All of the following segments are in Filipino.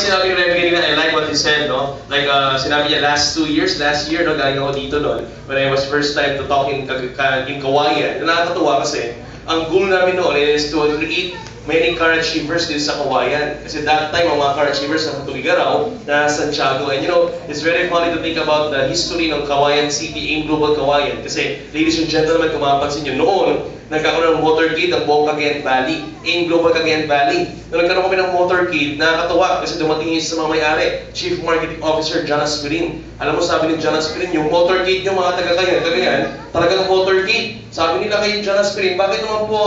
sinabi ni Rem kanina, I like what he said, no? Like, sinabi niya, last year, no? Galing ako dito noon, when I was first time to talk in Kawayan. Nakakatuwa kasi, ang goal namin noon is to create many car achievers dito sa Kawayan. Kasi that time, ang mga car achievers na Tuligaraw, na Santiago. And you know, it's very funny to think about the history ng Kawayan City, AIM Global Kawayan. Kasi, ladies and gentlemen, kung mapapansin nyo, noon, nagkakaroon ng motorcade ang buong Cagayan Valley, AIM Global Cagayan Valley. Nung nagkaroon kami ng motorcade, nakakatawa kasi dumating yun sa mga may-ari, Chief Marketing Officer John Aspirin. Alam mo, sabi ni John Aspirin, yung motorcade yung mga taga-Cagayan, talagang motorcade. Sabi nila kay John Aspirin, bakit naman po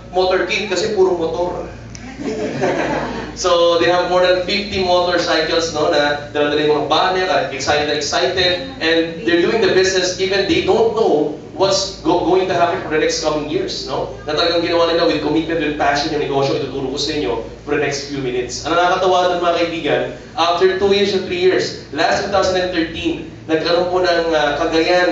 motorcade? Kasi puro motor. So they have more than 50 motorcycles, no, na dala-dala yung mga banner, excited, and they're doing the business even they don't know what's going to happen for the next coming years, no? Na talagang ginawa nila with commitment, with passion, yung negosyo, ituturo ko sa inyo for the next few minutes. Ang nakakatawa doon, mga kaibigan, after 2 years or 3 years, last 2013, nagkaroon po ng Cagayan,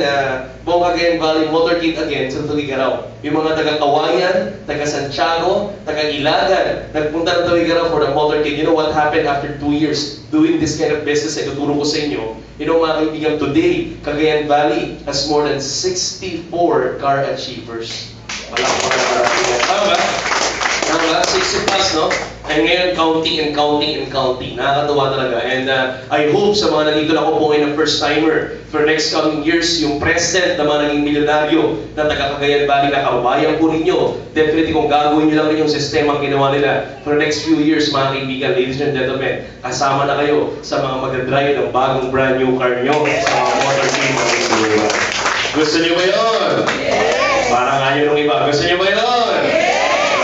buong Cagayan Valley motorcade again sa Tuligaraw. Yung mga taga-Kawayan, taga-Santiago, taga-Ilagan, nagpunta ng Tuligaraw for the motorcade. You know what happened after 2 years doing this kind of business? Ituturo ko sa inyo. You know, mga kaibigan, today, Cagayan Valley has more than 64 car achievers. Tama ba? Tama ba? 60 plus, no? And ngayon, counting. Nakakatawa talaga. And I hope sa mga nandito na ako po ngayon na first-timer, for next coming years, yung present na mga naging milyonaryo na taga-Cagayan Valley na kabayan po ninyo, definitely kung gagawin nyo lang rin yung sistema ang ginawa nila for the next few years, mga kaibigan, ladies and gentlemen, kasama na kayo sa mga mag-drive ng bagong brand new car nyo sa mga motor team. Gusto nyo ba yun? Parang ayaw ng iba. Gusto nyo ba yun?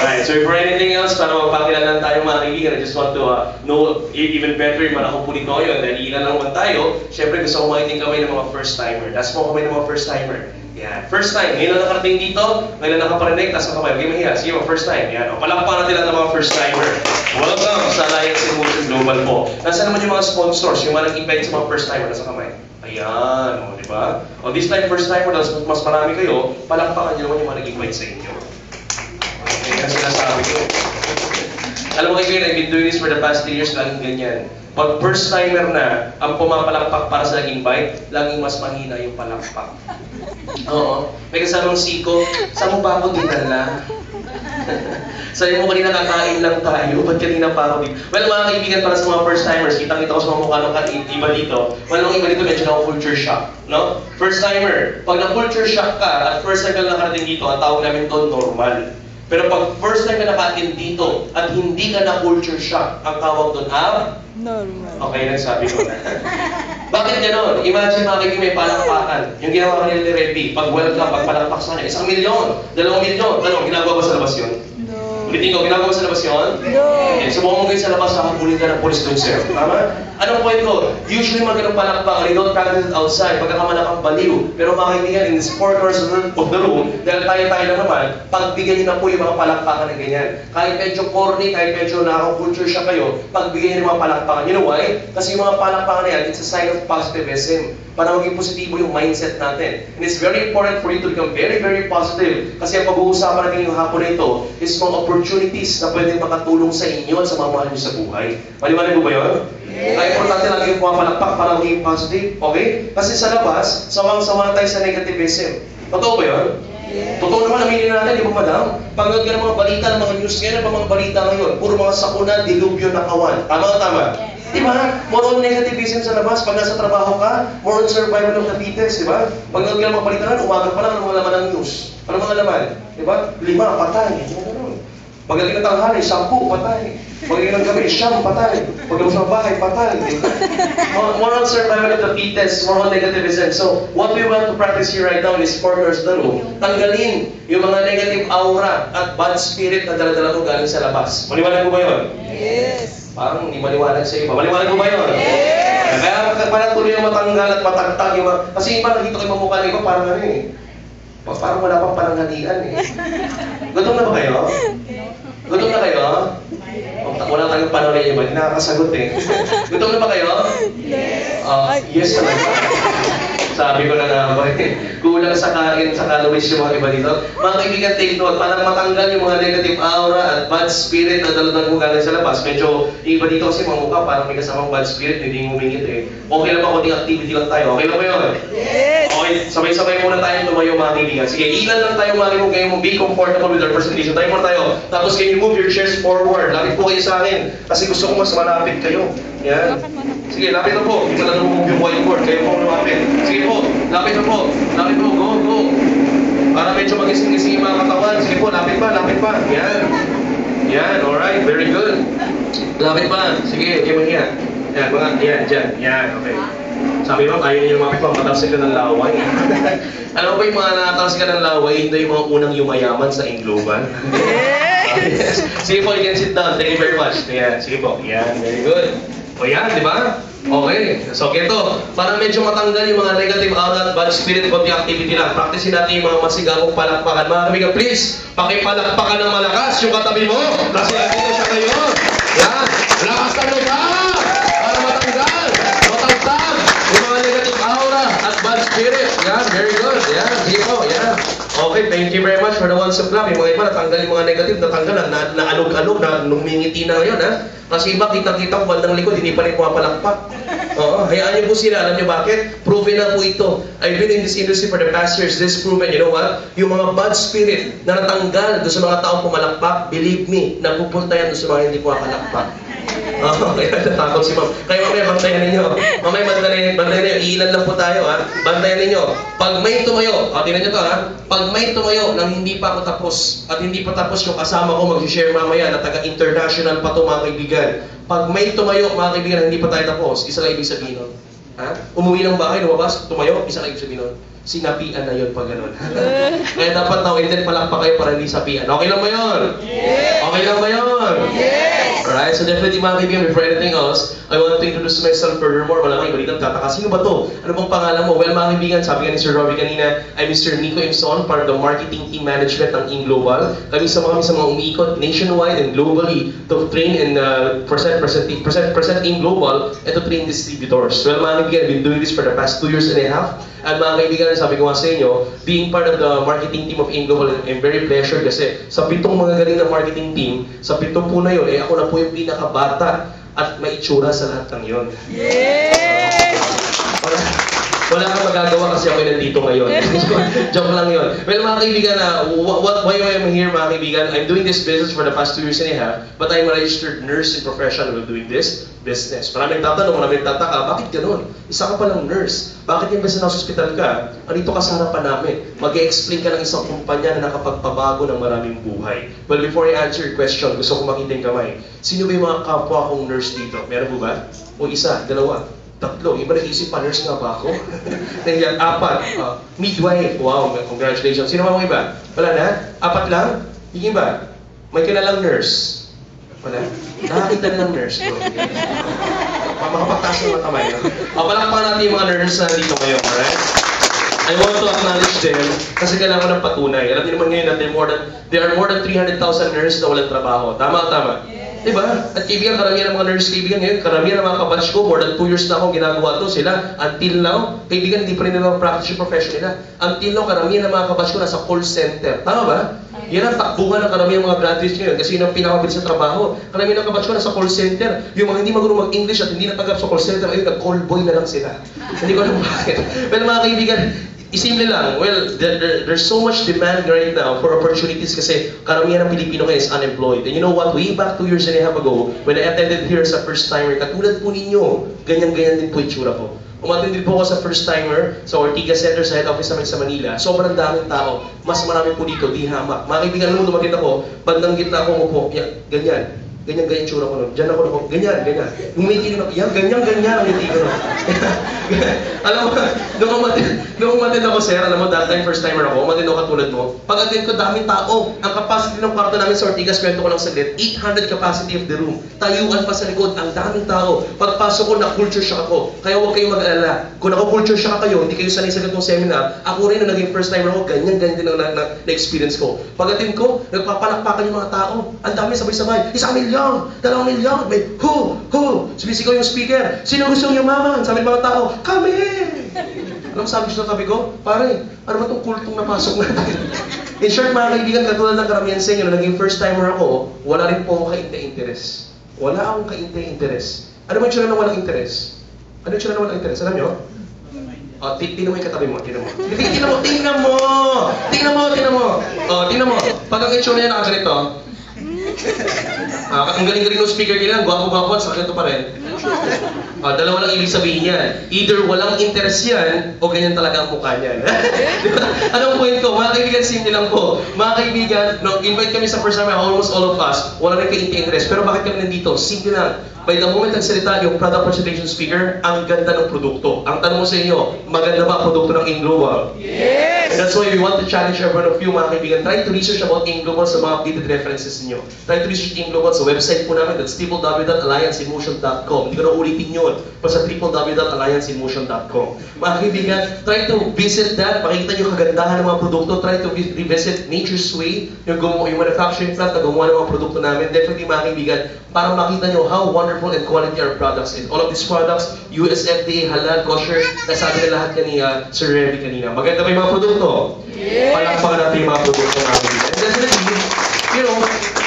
Alright, so for anything else, para magpakilalan tayo mga kaibigan, I just want to know even better yung mga nakaupo nito ngayon. Dahil ilan lang naman tayo, syempre gusto ko makiting kami ng mga first-timer. That's mo kami ng mga first-timer. Yan, first time. Ngayon lang nakarating dito, ngayon lang nakaparinig, taas ang kamay. Huwag mahiya. Sige, mga first time. Yan, palakpakan natin lang ng mga first-timer. Welcome sa Alliance Emotion Global po. Nasaan naman yung mga sponsors, yung mga nag-invite sa mga first-timer, nasa kamay? Ayan, o, di ba? O, this time first-timer, mas marami kayo, palakpakan nyo naman yung mga nag-invite sa inyo. Yan ang sinasabi ko. Alam mo kaibigan, I've been doing this for the past 3 years, laging ganyan. Pag first-timer na, ang pumapalakpak para sa nag-invite, laging mas mahina yung palakpak. Oo. May kasamang siko, saan mo ba ako dinala? Sabi mo kanina kakain lang tayo, ba't kanina pa ako dito? Well, mga kaibigan, para sa mga first-timers, kitang-kita ko sa mga mukha ng iba dito. Walang iba dito, medyo na-culture shock. No? First-timer, pag na-culture shock ka at first time ka nakarating dito, ang tawag namin doon normal. Pero pag first time ka nakarating dito at hindi ka na-culture shock, ang tawag doon normal. Okay, nagsabi ko na. Bakit gano'n? Imagine mga kaibigan, may palakpakan. Yung ginawa nila ni Reddy, pag welcome, pag palakpak sa kanya, 1 milyon, 2 milyon. Ano, ginagawa ba sa labas yun? Ulitin ko, ginagawa sa labas yun? No. Okay, subukan mo kayo sa labas, hahapulin ka ng police doon, sir. Tama? Anong point ko? Usually mga ganong palakpak, they don't practice it outside, pagkakamanak ang baliw. Pero mga kaibigan, in the 4 corners of the room, dahil tayo-tayo lang naman, pagbigyan nyo na po yung mga palakpakan na ganyan. Kahit medyo corny, kahit medyo nakaka-culture siya kayo, pagbigyan nyo yung mga palakpakan. You know why? Kasi yung mga palakpakan na yan, it's a sign of positivism. Para maging positibo yung mindset natin. And it's very important for you to become very, very positive. Kasi ang pag-uusapan natin yung hapon na ito is mga opportunities na pwedeng makatulong sa inyo at sa mga mahal nyo sa buhay. Maliwanag mo ba yun? Yes. Kaya importante lagi yung pumapalakpak para maging positive. Okay? Kasi sa labas, sawang-sawa tayo sa negativism. Totoo ba yun? Yes. Totoo naman, aminin natin, di ba madam? Pagod ka ng mga balita, ng mga news ngayon, mga balita ngayon, puro mga sakuna, dilubyo na kawan. Tama o tama? Yes. Di ba? More on negativism sa labas. Pag nasa trabaho ka, more on survival of the fittest, di ba? Pag nagkala mga balita umaga pa lang, ano mga laman ng news? Ano mga laman? Di ba? 5, patay. Di ba gano'n? Pagdating ng tanghali, 10, patay. Pagdating ng gabi, 9, patay. Pagdating sa bahay, patay. Di ba? More on survival of the fittest, more on negativism. So, what we want to practice here right now in this 4 corners of the room, tanggalin yung mga negative aura at bad spirit na dala-dala ko galing sa labas. Maliwanag mo ba yun? Yes. Parang hindi maliwanag sa iba. Maliwanag mo ba yun? Yes! Kaya parang tuloy yung matanggal at matagtag yung mga... Kasi iba nakita ko yung mamukha na iba, parang ano eh. Parang wala pang pananghalian eh. Gutom na ba kayo? Gutom na kayo? Wala tayong panahon na iba, hindi nakakasagot eh. Gutom na ba kayo? Yes! Yes talaga. Sabi ko na nga ako kulang sa kain, sa calories yung mga iba dito. Mga kaibigan, take note, para matanggal yung mga negative aura at bad spirit na daladan ko galing sa labas. Medyo iba dito kasi mga mukha, parang may kasamang bad spirit, hindi ngumingit eh. Okay lang ba konting activity lang tayo? Okay lang ba yun? Yes! Okay, sabay-sabay muna tayo tumayo mga kaibigan. Sige, ilan lang tayo mga kaibigan, kayo be comfortable with our presentation. Tayo muna tayo. Tapos can you move your chairs forward? Lapit po kayo sa akin. Kasi gusto ko mas malapit kayo. Yan. Sige, lapit na po. Hindi ka lang move yung whiteboard. Kayo po lumapit. Sige po, lapit na po. Lapit po, go, go. Para medyo magising-gising yung mga katawan. Sige po, lapit pa, lapit pa. Yan. Yan, alright, very good. Lapit pa. Sige, kayo yan. Yan, mga, yan, dyan. Yan, okay. Sabi mo, ayaw niyo lumapit pa, matalsik ka ng laway. Alam mo ba yung mga nakatalsik ka ng laway, hindi yung mga unang yumayaman sa Ingloban? Yes. Sige po, you can sit down. Thank you very much. Yan, sige po. Yan, very good. O yan, di ba? Okay. So, ito, para medyo matanggal yung mga negative aura at bad spirit, konti activity lang. Practicein natin yung mga masigabong palakpakan. Mga kamiga, please, pakipalakpakan ng malakas yung katabi mo. Kasi dito siya kayo. Yan. Lakas na lupa! Para matanggal. Matangtag yung mga negative aura at bad spirit. Yan, very good. Yan, sige po. Yan. Okay, thank you very much for the ones who clap. Yung mga iba, natanggal yung mga negative, natanggal na alog-alog, na numingiti na ngayon, ha? Kasi iba, kita-kita ko bandang likod, hindi pa rin pumapalakpak. Oo, hayaan niyo po sila. Alam niyo bakit? Proven na po ito. I've been in this industry for the past years. This proven, you know what? Yung mga bad spirit na natanggal doon sa mga taong pumalakpak, believe me, napupunta yan doon sa mga hindi pumapalakpak. Oo, kaya natakot si ma'am. Kaya mamaya, bantayan ninyo. Mamaya, bantayan ninyo. Iilan lang po tayo, ha? Bantayan ninyo. Pag may tumayo, tingnan nyo to, ha? Pag may tumayo nang hindi pa ako tapos, at hindi pa tapos yung kasama ko mag-share mamaya na taga-international pa to mga kaibigan. Pag may tumayo, mga kaibigan, na hindi pa tayo tapos, isa lang ibig sabihin nun. Ha? Umuwi ng bahay, lumabas, tumayo, isa lang ibig sabihin nun. Sinapian na yun pag ganun. Kaya dapat na, hindi palakpak kayo para hindi sapian. Okay lang ba yun? Yes! Okay lang ba yun? Yes! Alright, so definitely mga kaibigan, before anything else, I want to introduce myself furthermore. Malamang iba dito tataka. Sino ba to? Ano bang pangalan mo? Well, mga kaibigan, sabi nga ni Sir Robbie kanina, I'm Mr. Nico Imson, part of the marketing team management ng InGlobal. Kami sa mga umiikot nationwide and globally to train and present InGlobal and to train distributors. Well, mga kaibigan, I've been doing this for the past 2 years and a half. At mga kaibigan, sabi ko nga sa inyo, being part of the marketing team of InGlobal, I'm very pleasured kasi sa 7 mga galing na marketing team, sa 7 po na yun, ako na po yung pinakabata at maitsura sa lahat ng yun. Yay! Wala kang magagawa kasi ako nandito ngayon. Joke lang yun. Well, mga kaibigan, why I'm here, mga kaibigan, I'm doing this business for the past 2 years and a half, but I'm a registered nurse and professional doing this business. Maraming tatanong, maraming tataka, bakit ganun? Isa ka palang nurse. Bakit yung basta nasa hospital ka, andito ka sa harapan namin, mag-e-explain ka ng isang kumpanya na nakapagpabago ng maraming buhay. Well, before I answer your question, gusto ko makita yung kamay. Sino ba yung mga kapwa kong nurse dito? Meron po ba? O isa, dalawa, tatlo. Iba nag-isip pa, nurse nga ba ako? Nandiyan, 4. Midwife. Wow, congratulations. Sino ba mga iba? Wala na? 4 lang? Yung iba? May kilalang nurse? Wala? Nakakita ng nurse. Makapagtaas ng mga kamay. Palakpakan natin yung mga nurse na dito ngayon, alright? I want to acknowledge them kasi kailangan ko ng patunay. Alam niyo naman ngayon na there are more than 300,000 nurses na walang trabaho. Tama? Diba? At kaibigan, karamihan ng mga nurse kaibigan ngayon, karamihan ng mga kabatch ko, more than 2 years na akong ginagawa to sila. Until now, kaibigan, hindi pa rin nila practice yung profession nila. Until now, karamihan ng mga kabatch ko nasa call center. Tama ba? Yan ang takbuhan ng karamihan mga graduates ngayon kasi yun ang pinakamabilis sa trabaho. Karamihan ng kabatch ko nasa call center. Yung mga hindi marunong mag-English at hindi natanggap sa call center, ayun, nag-call boy na lang sila. Hindi ko alam bakit. Pero mga kaibigan, isimple lang, well, there's so much demand right now for opportunities kasi karamihan ng Pilipino ngayon is unemployed. And you know what, way back 2 years and a half ago, when I attended here sa first timer, katulad po ninyo, ganyan-ganyan din po itsura ko. Umattend din po ako sa first timer sa Ortigas Center sa head office namin sa Manila. Sobrang daming tao. Mas marami po dito, di hamak. Mga kaibigan, alam mo, dumating ako, bandang gitna ako umupo, ganyan. Ganyan tsura ko nun. Diyan ako ganyan. Yung may tingin ako, ganyan ang hindi ko nun. Alam mo, nung umatid ako, sir, alam mo, that time, first timer ako, umatid ako katulad mo. Pag-attend ko, daming tao. Ang capacity ng kwarto namin sa Ortigas, kwento ko lang saglit, 800 capacity of the room. Tayuan pa sa likod, ang daming tao. Pagpasok ko, na-culture shock ako. Kaya huwag kayong mag-alala. Kung ako-culture shock kayo, hindi kayo sanay sa ganitong seminar, ako rin na naging first timer ako, ganyan din ang na-experience ko. Pag-attend ko, nagpapalakpakan yung mga tao. Ang dami sabay-sabay. 1 milyon, 2 milyon, may Sumisigaw yung speaker. Sino gusto yung yumaman? Sabi ng mga tao, kami! Alam mo sabi ko sa tabi ko, pare, ano ba itong kultong napasok natin? In short, mga kaibigan, katulad ng karamihan sa inyo, na naging first timer ako, wala rin po akong kainte-interest. Wala akong kainte-interest. Ano ba yung tsura ng walang interest? Ano yung tsura ng walang interest? Alam nyo? Tingnan mo yung katabi mo, tingnan mo. Tingnan mo. Pag ang itsura niya nakaganito, ang galing-galing ng speaker nila, gwapo-gwapo, sakit pa rin. Dalawa lang ibig sabihin yan. Either walang interest yan, o ganyan talaga ang mukha niyan. Diba? Anong point ko? Mga kaibigan, simple lang po. Mga kaibigan, invite kami sa first time, almost all of us, wala rin ka-interest. Pero bakit kami nandito? Simple lang. By the moment nagsalita yung product presentation speaker, ang ganda ng produkto. Ang tanong mo sa inyo, maganda ba ang produkto ng AIM Global? Yes! And that's why we want to challenge every one of you, mga kaibigan. Try to research about AIM Global sa mga updated references niyo. Try to research AIM Global sa website po namin, that's www.allianceinmotion.com. Hindi ko na ulitin yun. Basta www.allianceinmotion.com. Mga kaibigan, try to visit that. Makikita niyo kagandahan ng mga produkto. Try to revisit Nature's Way, yung manufacturing plant na gumawa ng mga produkto namin. Definitely, mga kaibigan, para makita niyo how wonderful and quality our products is. All of these products, US FDA, halal, kosher, nasabi na lahat kanina, Sir Remy kanina. Maganda ba yung mga produkto? Yes! Palakpakan natin yung mga produkto namin. And definitely, you know,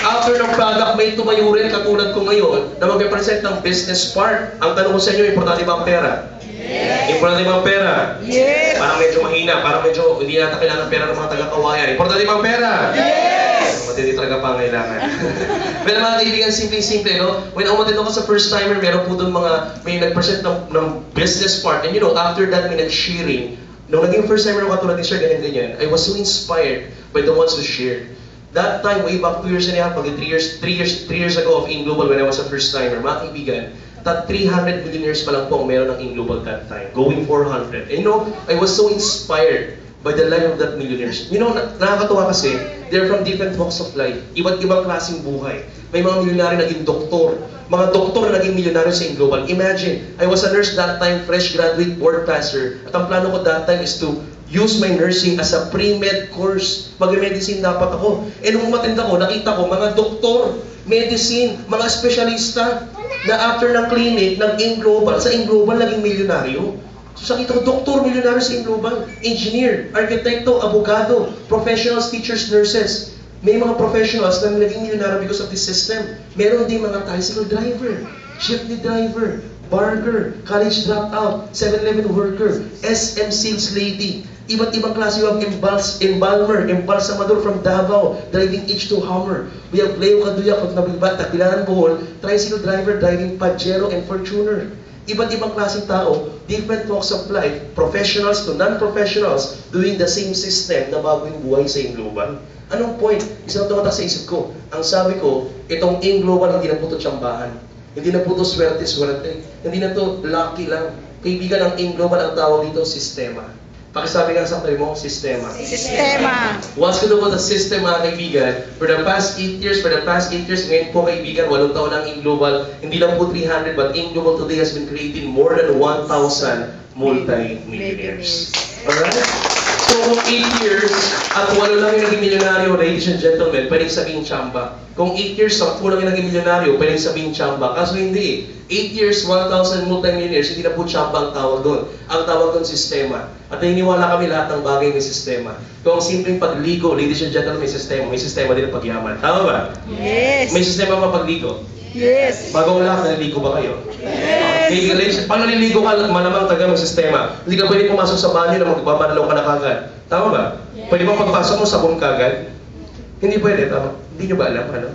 after ng product, may tumayo rin katulad ko ngayon na mag-represent ng business part. Ang tanong ko sa inyo, importante ba ang pera? Yes! Importante ba ang pera? Yes! Parang medyo mahina, parang medyo hindi natin kailangan ng pera ng mga taga-kawayan. Importante ba ang pera? Yes! Matindi talaga pangailangan. Pero mga kaibigan, simple-simple, no? When umatid ako sa first timer, meron po doon may nag-present ng business part. And you know, after that, may nag-sharing. Nung naging first timer ako katulad ni Sir, ganyan-ganyan, I was so inspired by the ones who shared. That time, way back 2 years and a half, 3 years ago of AIM Global when I was a first timer, mga kaibigan, that 300 millionaires pa lang po ang meron ng AIM Global that time, going 400. And you know, I was so inspired by the life of that millionaires. You know, nakakatuwa kasi, they're from different walks of life. Iba't ibang klaseng buhay. May mga milyonaryo naging doktor. Mga doktor na naging milyonaryo sa AIM Global. Imagine, I was a nurse that time, fresh graduate, board passer. At ang plano ko that time is to use my nursing as a pre-med course. Mag-medicine dapat ako. E nung umatend ako, nakita ko mga doktor, medicine, mga espesyalista na after ng clinic, ng AIM Global, sa AIM Global naging milyonaryo. So sakita ko, doktor, milyonaryo sa AIM Global, engineer, arkitekto, abogado, professionals, teachers, nurses. May mga professionals na naging milyonaryo because of this system. Meron din mga tricycle driver, jeepney driver, barger, college dropout, 7-Eleven worker, SM sales lady. Iba't ibang klase. You have embalmer, embalsamador from Davao, driving H2 Hummer. We have Leo Caduya, pag nabibat, Tagbilaran Bohol, tricycle driver, driving Pajero and Fortuner. Iba't ibang klaseng tao, different walks of life, professionals to non-professionals, doing the same system na bagong buhay sa AIM Global. Anong point? Isa na tumatak sa isip ko. Ang sabi ko, itong AIM Global hindi na po ito tsambahan. Hindi na po ito swerte-swerte. Hindi na ito lucky lang. Kaibigan, ang AIM Global ang tawag dito, sistema. Pakisabi nga sa tayo mo, sistema. Sistema. What's good about the system, mga kaibigan? For the past 8 years, ngayon po kaibigan, 8 taon ang AIM Global, hindi lang po 300, but AIM Global today has been creating more than 1,000 multi-millionaires. Alright? So kung 8 years at 8 lang yung naging milyonaryo, ladies and gentlemen, pwedeng sabihin tsamba. Kung 8 years, 10 lang yung naging milyonaryo, pwedeng sabihin tsamba. Kaso hindi. 8 years, 1,000 multi-millionaires, hindi na po tsamba ang tawag doon. Ang tawag doon, sistema. At naniniwala kami lahat ng bagay may sistema. Kung ang simpleng pagligo, ladies and gentlemen, may sistema din ang pagyaman. Tama ba? Yes! May sistema pa pagligo? Yes! Bago wala, naliligo ba kayo? Yes! Okay, ladies, pag naliligo ka, malamang taga ng sistema. Hindi ka pwede pumasok sa banyo na magbabanalaw ka na kagad. Tama ba? Yes. Pwede ba pagpasok mo sabon kagad? Hindi pwede, tama? Hindi nyo ba alam, ano?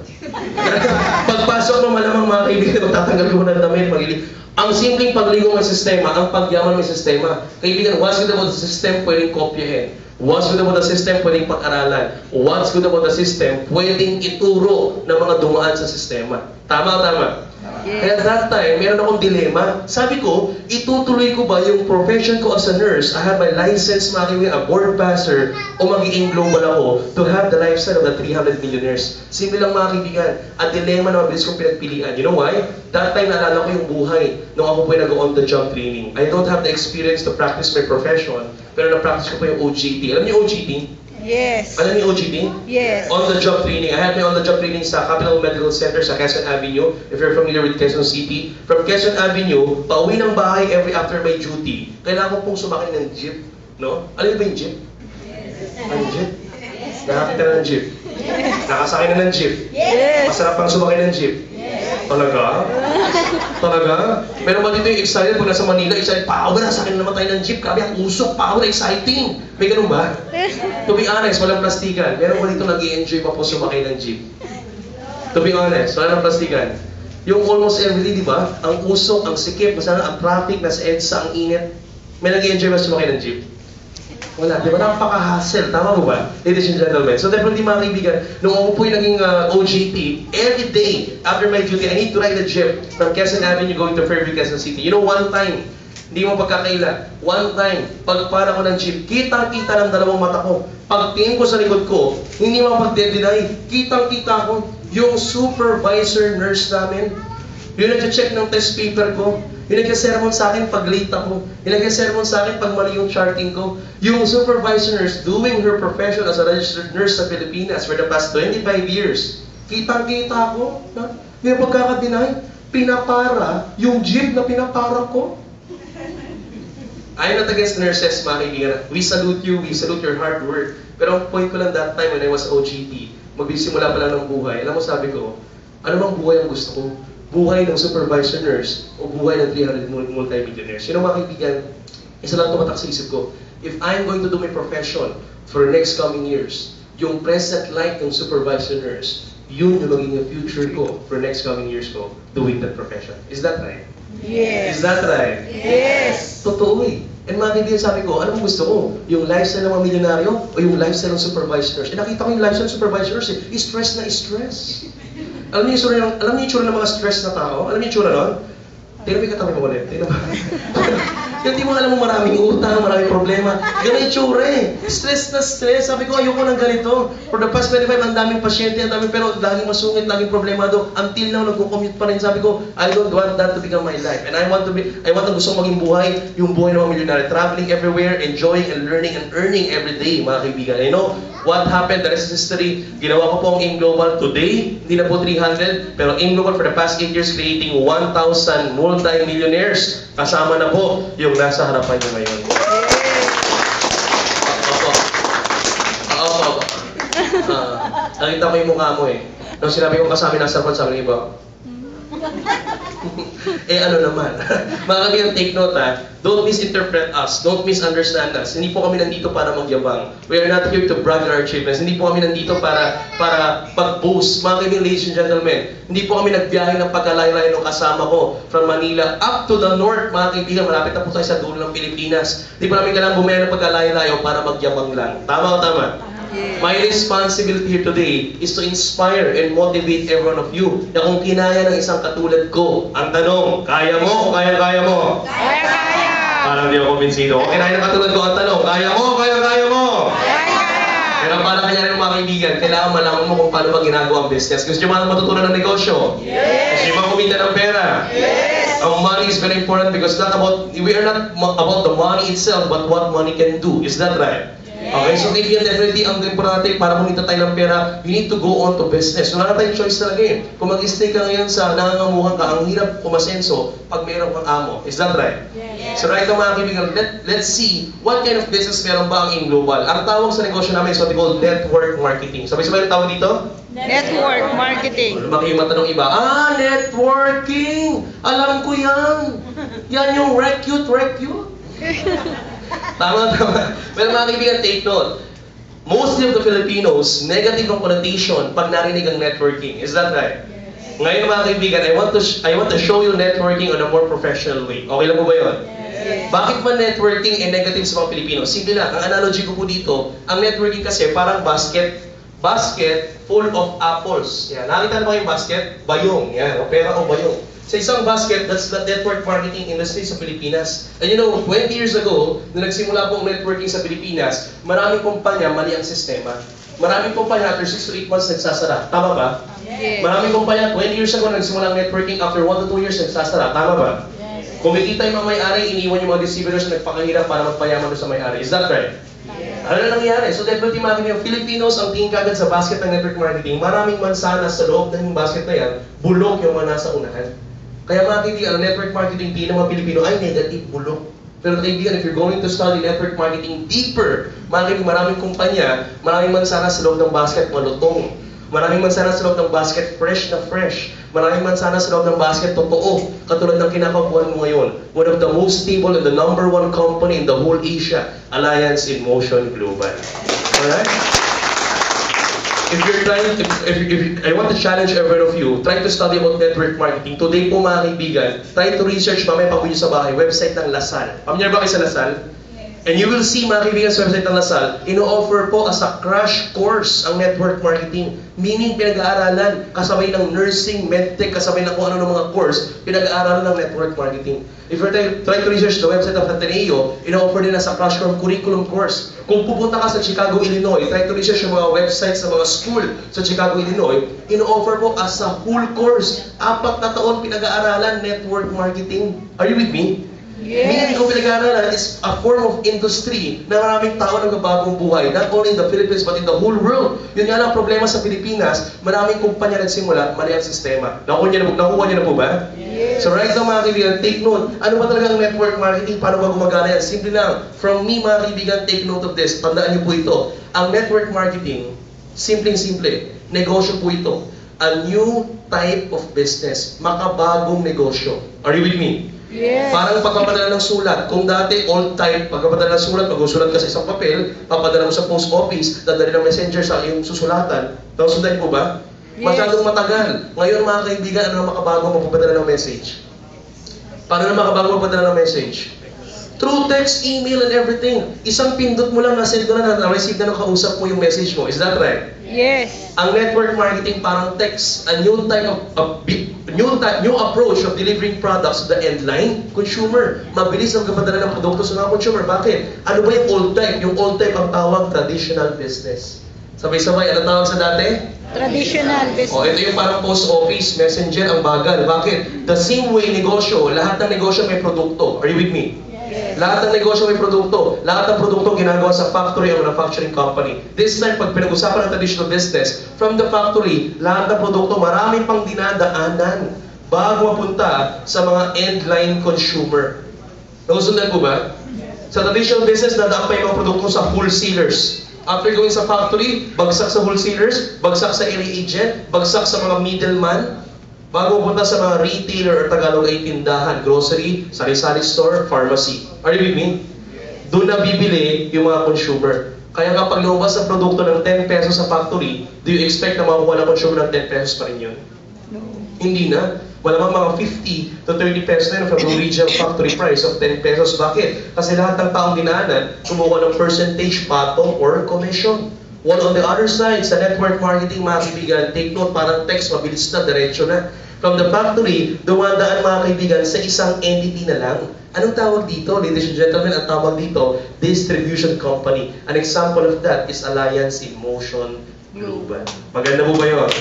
Pagpasok mo, malamang mga kaibigan, magtatanggal ko na ng damit, magiligo. Ang simpleng pagligo ng sistema, ang pagyaman ng sistema. Kaibigan, what's good about the system, pwedeng kopyahin. What's good about the system, pwedeng pag-aralan. What's good about the system, pwedeng ituro ng mga dumaan sa sistema. Tama. Yes. Kaya that time, meron akong dilema. Sabi ko, itutuloy ko ba yung profession ko as a nurse? I have my license, making a board passer, o magiging global ako to have the lifestyle of the 300 millionaires. Simple lang mga kaibigan. At dilema na mabilis kong pinagpilian. You know why? That time, naalala ko yung buhay nung ako po nag-on-the-job training. I don't have the experience to practice my profession, pero na-practice ko po yung OJT. Alam niyo OJT? Yes. Alam niyo yung OJT? Yes. On-the-job training. I had my on-the-job training sa Capital Medical Center sa Quezon Avenue. If you're familiar with Quezon City. From Quezon Avenue, pauwi ng bahay every after my duty. Kailangan ko pong sumakay ng jeep. No? Alam niyo ba yung jeep? Ang jeep? Nakakita na ng jeep? Nakasakay na ng jeep? Yes. Masarap pang sumakay ng jeep? Talaga? Talaga? Pero ba dito yung excited pag nasa Manila, excited, power na sa akin naman tayo ng jeep, grabe ang usok, power, exciting. May ganun ba? To be honest, walang plastikan. Pero ba dito nag-i-enjoy pa po sumakay ng jeep? To be honest, walang plastikan. Yung almost everyday, di ba? Ang usok, ang sikip, masana ang traffic, nasa EDSA, ang init. May nag-i-enjoy ba sumakay ng jeep? Wala, di ba? Napaka-hassle. Tama mo ba? Ladies and gentlemen. So definitely mga kaibigan, nung ako po'y naging OJT, every day after my duty, I need to ride a jeep from Quezon Avenue going to Fairview, Quezon City. You know, one time, hindi mo pagkakaila, one time, pagpara ko ng jeep, kitang-kita ng dalawang mata ko. Pagtingin ko sa likod ko, hindi mo pag-deny, kitang-kita ko yung supervisor nurse namin. Yung nag-check ng test paper ko, yung nag-sermon sa akin pag late ako, yung nag-sermon sa akin pag mali yung charting ko, yung supervisor nurse doing her profession as a registered nurse sa Pilipinas for the past 25 years. Kitang-kita ko, may pagkakadinay, pinapara yung jeep na pinapara ko. I'm not against nurses, mga kaibigan. We salute you, we salute your hard work. Pero ang point ko lang that time when I was OJT, magbisimula pa lang ng buhay, alam mo sabi ko, ano bang buhay ang gusto ko? Buhay ng supervisor nurse o buhay ng 300 multi-millionaires. You know mga kaibigan, isa lang tumatak sa isip ko, if I'm going to do my profession for the next coming years, yung present life ng supervisor nurse, yun yung magiging future ko for next coming years ko doing that profession. Is that right? Yes. Is that right? Yes. Totoo eh. And mga kaibigan, sabi ko, ano mo gusto ko? Yung lifestyle ng mga milyonaryo o yung lifestyle ng supervisor nurse? Nakita ko yung lifestyle ng supervisor nurse eh. Stress na stress. Alam niyo yung itsura ng mga stress na tao? Alam niyo yung itsura nun? Tingnan mo yung katabi mo ulit. Tingnan mo. Yung di mo alam mo maraming utang, maraming problema. Ganun yung itsura eh. Stress na stress. Sabi ko, ayoko ng ganito. For the past 25, ang daming pasyente, ang daming pero laging masungit, laging problemado. Until now, nagko-commute pa rin. Sabi ko, I don't want that to become my life. And I want ang gusto maging buhay, yung buhay ng mga milyonaryo. Traveling everywhere, enjoying and learning and earning every day, mga kaibigan. You know, what happened, the rest is history. Ginawa ko po ang AIM Global today, hindi na po 300, pero AIM Global for the past 8 years creating 1,000 multi-millionaires. Kasama na po yung nasa harapan niyo ngayon. Opo. Nakita ko yung mukha mo eh. Nung sinabi ko kasama nasa harapan, sabi ng iba, ano naman. Mga kaibigan, take note ha. Don't misinterpret us. Don't misunderstand us. Hindi po kami nandito para magyabang. We are not here to brag our achievements. Hindi po kami nandito para pag-boast. Mga kaibigan, ladies and gentlemen, hindi po kami nagbiyahe ng pagkalayo-layo ng kasama ko from Manila up to the north. Mga kaibigan, malapit na po tayo sa dulo ng Pilipinas. Hindi po namin kailangan bumaya ng pagkalayo-layo para magyabang lang. Tama o tama? My responsibility here today is to inspire and motivate every one of you na kung kinaya ng isang katulad ko, ang tanong, kaya mo o kaya-kaya mo? Kaya. Parang di ako kumbinsido. Kung kinaya ng katulad ko, ang tanong, kaya mo o kaya-kaya mo? Kaya. Pero para kanya rin mga kaibigan, kailangan malaman mo kung paano ba ginagawa ang business. Gusto nyo ba matutunan ng negosyo? Yes. Gusto nyo ba kumita ng pera? Yes. Ang money is very important because we are not about the money itself, but what money can do. Is that right? Okay, so kaibigan, definitely ang importante para kumita tayo ng pera, you need to go on to business. Wala na tayong choice talaga eh. Kung mag-stay ka ngayon sa nangangamuhan ka, ang hirap kumasenso pag mayroon kang amo. Is that right? Yes. So right now mga kaibigan, let's see what kind of business meron ba ang AIM Global. Ang tawag sa negosyo namin is what we call network marketing. Sabay-sabay ang tawag dito? Network marketing. Lumaki yung mata ng iba, networking! Alam ko yan! Yan yung recute. Tama. Pero mga kaibigan, take note. Mostly of the Filipinos, negative ang connotation pag narinig ang networking. Is that right? Yes. Ngayon mga kaibigan, I want to show you networking on a more professional way. Okay lang po ba yun? Yes. Bakit ba networking ay negative sa mga Pilipino? Simple lang. Ang analogy ko po dito, ang networking kasi parang basket full of apples. Yan. Nakita na ba yung basket? Bayong. Yan. O pera o bayong. Sa isang basket, that's the network marketing industry sa Pilipinas. And you know, 20 years ago, nung nagsimula po ang networking sa Pilipinas, maraming kumpanya, mali ang sistema. Maraming kumpanya, after 6 to 8 months, nagsasara. Tama ba? Yes. Maraming kumpanya, 20 years ago, nagsimula ang networking, after 1 to 2 years, nagsasara. Tama ba? Yes. Kumikita yung mga may-ari, iniwan yung mga distributors na nagpakahirap para magpayaman doon sa may-ari. Is that right? Yes. Ano na nangyari? So definitely marketing yung Filipinos ang tingin kagad sa basket ng network marketing. Maraming mansanas sa loob ng basket na yan, bulok yung mga nasa unahan. Kaya mga kaibigan, ang network marketing tingin ng mga Pilipino ay negative, bulok. Pero kaibigan, if you're going to study network marketing deeper, maraming kumpanya, maraming mansanas sa loob ng basket, malutong. Maraming mansanas sa loob ng basket, fresh na fresh. Maraming mansanas sa loob ng basket, totoo. Katulad ng kinakabuhan mo ngayon. One of the most stable and the #1 company in the whole Asia, Alliance in Motion Global. Alright? If you're trying, I want to challenge every one of you, try to study about network marketing. Today po mga kaibigan, try to research, mamaya pag-uwi sa bahay, website ng LaSalle. Pamilyar ba kayo sa LaSalle? And you will see mga kaibigan sa website ng LaSalle, ino-offer po as a crash course ang network marketing. Meaning pinag-aaralan, kasabay ng nursing, medtech, kasabay ng kung ano ng mga course, pinag-aaralan ng network marketing. If you're trying to research the website of Ateneo, ino-offer din as a crash course curriculum course. Kung pupunta ka sa Chicago, Illinois, try to research yung mga websites sa mga school sa Chicago, Illinois, ino-offer po as a full course. 4 na taon pinag-aaralan network marketing. Are you with me? Meaning kung pinag-aaralan is a form of industry na maraming tao nagbabagong buhay, not only in the Philippines but in the whole world. Yun nga lang problema sa Pilipinas, maraming kumpanya nagsimula, mali ang sistema. Nakuha niyo na po ba? Yes. So right now mga kaibigan, take note. Ano ba talaga ang network marketing? Paano ba gumagana yan? Simple lang. From me mga kaibigan, take note of this. Tandaan niyo po ito. Ang network marketing, simpleng-simple. Negosyo po ito. A new type of business. Makabagong negosyo. Are you with me? Yes. Parang pagpapadala ng sulat. Kung dati, old type, pagpapadala ng sulat, magsusulat ka sa isang papel, papadala mo sa post office, dadali ng messenger sa iyong susulatan. Tapos sundan mo ba? Yes. Masyadong matagal. Ngayon mga kaibigan, ano na makabago magpapadala ng message? Paano na makabago magpapadala ng message? Through text, email, and everything. Isang pindot mo lang, na-send ko na-receive na kausap mo yung message mo. Is that right? Yes. Ang network marketing parang text, a new type of new approach of delivering products to the end line consumer. Mabilis ang kapadala ng produkto sa mga consumer. Bakit? Ano ba yung old type? Yung old type ang tawag traditional business. Sabay-sabay, ano tawag sa dati? Traditional business. O, ito yung parang post office, messenger, ang bagal. Bakit? The same way negosyo, lahat ng negosyo may produkto. Are you with me? Yes. Lahat ng negosyo may produkto. Lahat ng produkto ginagawa sa factory o manufacturing company. This time, pag pinag-usapan ng traditional business, from the factory, lahat ng produkto, marami pang dinadaanan bago mapunta sa mga end-line consumer. Nagusundan po ba? Sa traditional business, dadaan pa yung mga produkto sa wholesalers. After going sa factory, bagsak sa wholesalers, bagsak sa area agent, bagsak sa mga middleman, bago punta sa mga retailer or Tagalog ay tindahan, grocery, sari-sari store, pharmacy. Are you with me? Doon na bibili yung mga consumer. Kaya kapag lumabas ang produkto ng 10 pesos sa factory, do you expect na makukuha ng consumer ng 10 pesos pa rin yun? No. Hindi na. Wala mga 50 to 30 pesos na yun from the original factory price of 10 pesos. Bakit? Kasi lahat ng taong dinaanan, kumuha ng percentage, patong, or commission. While on the other side, sa network marketing, mga kaibigan, take note, parang text, mabilis na, diretso na. From the factory, dumadaan mga kaibigan sa isang entity na lang. Anong tawag dito, ladies and gentlemen? Ang tawag dito, distribution company. An example of that is Alliance in Motion Global. Maganda po ba yun?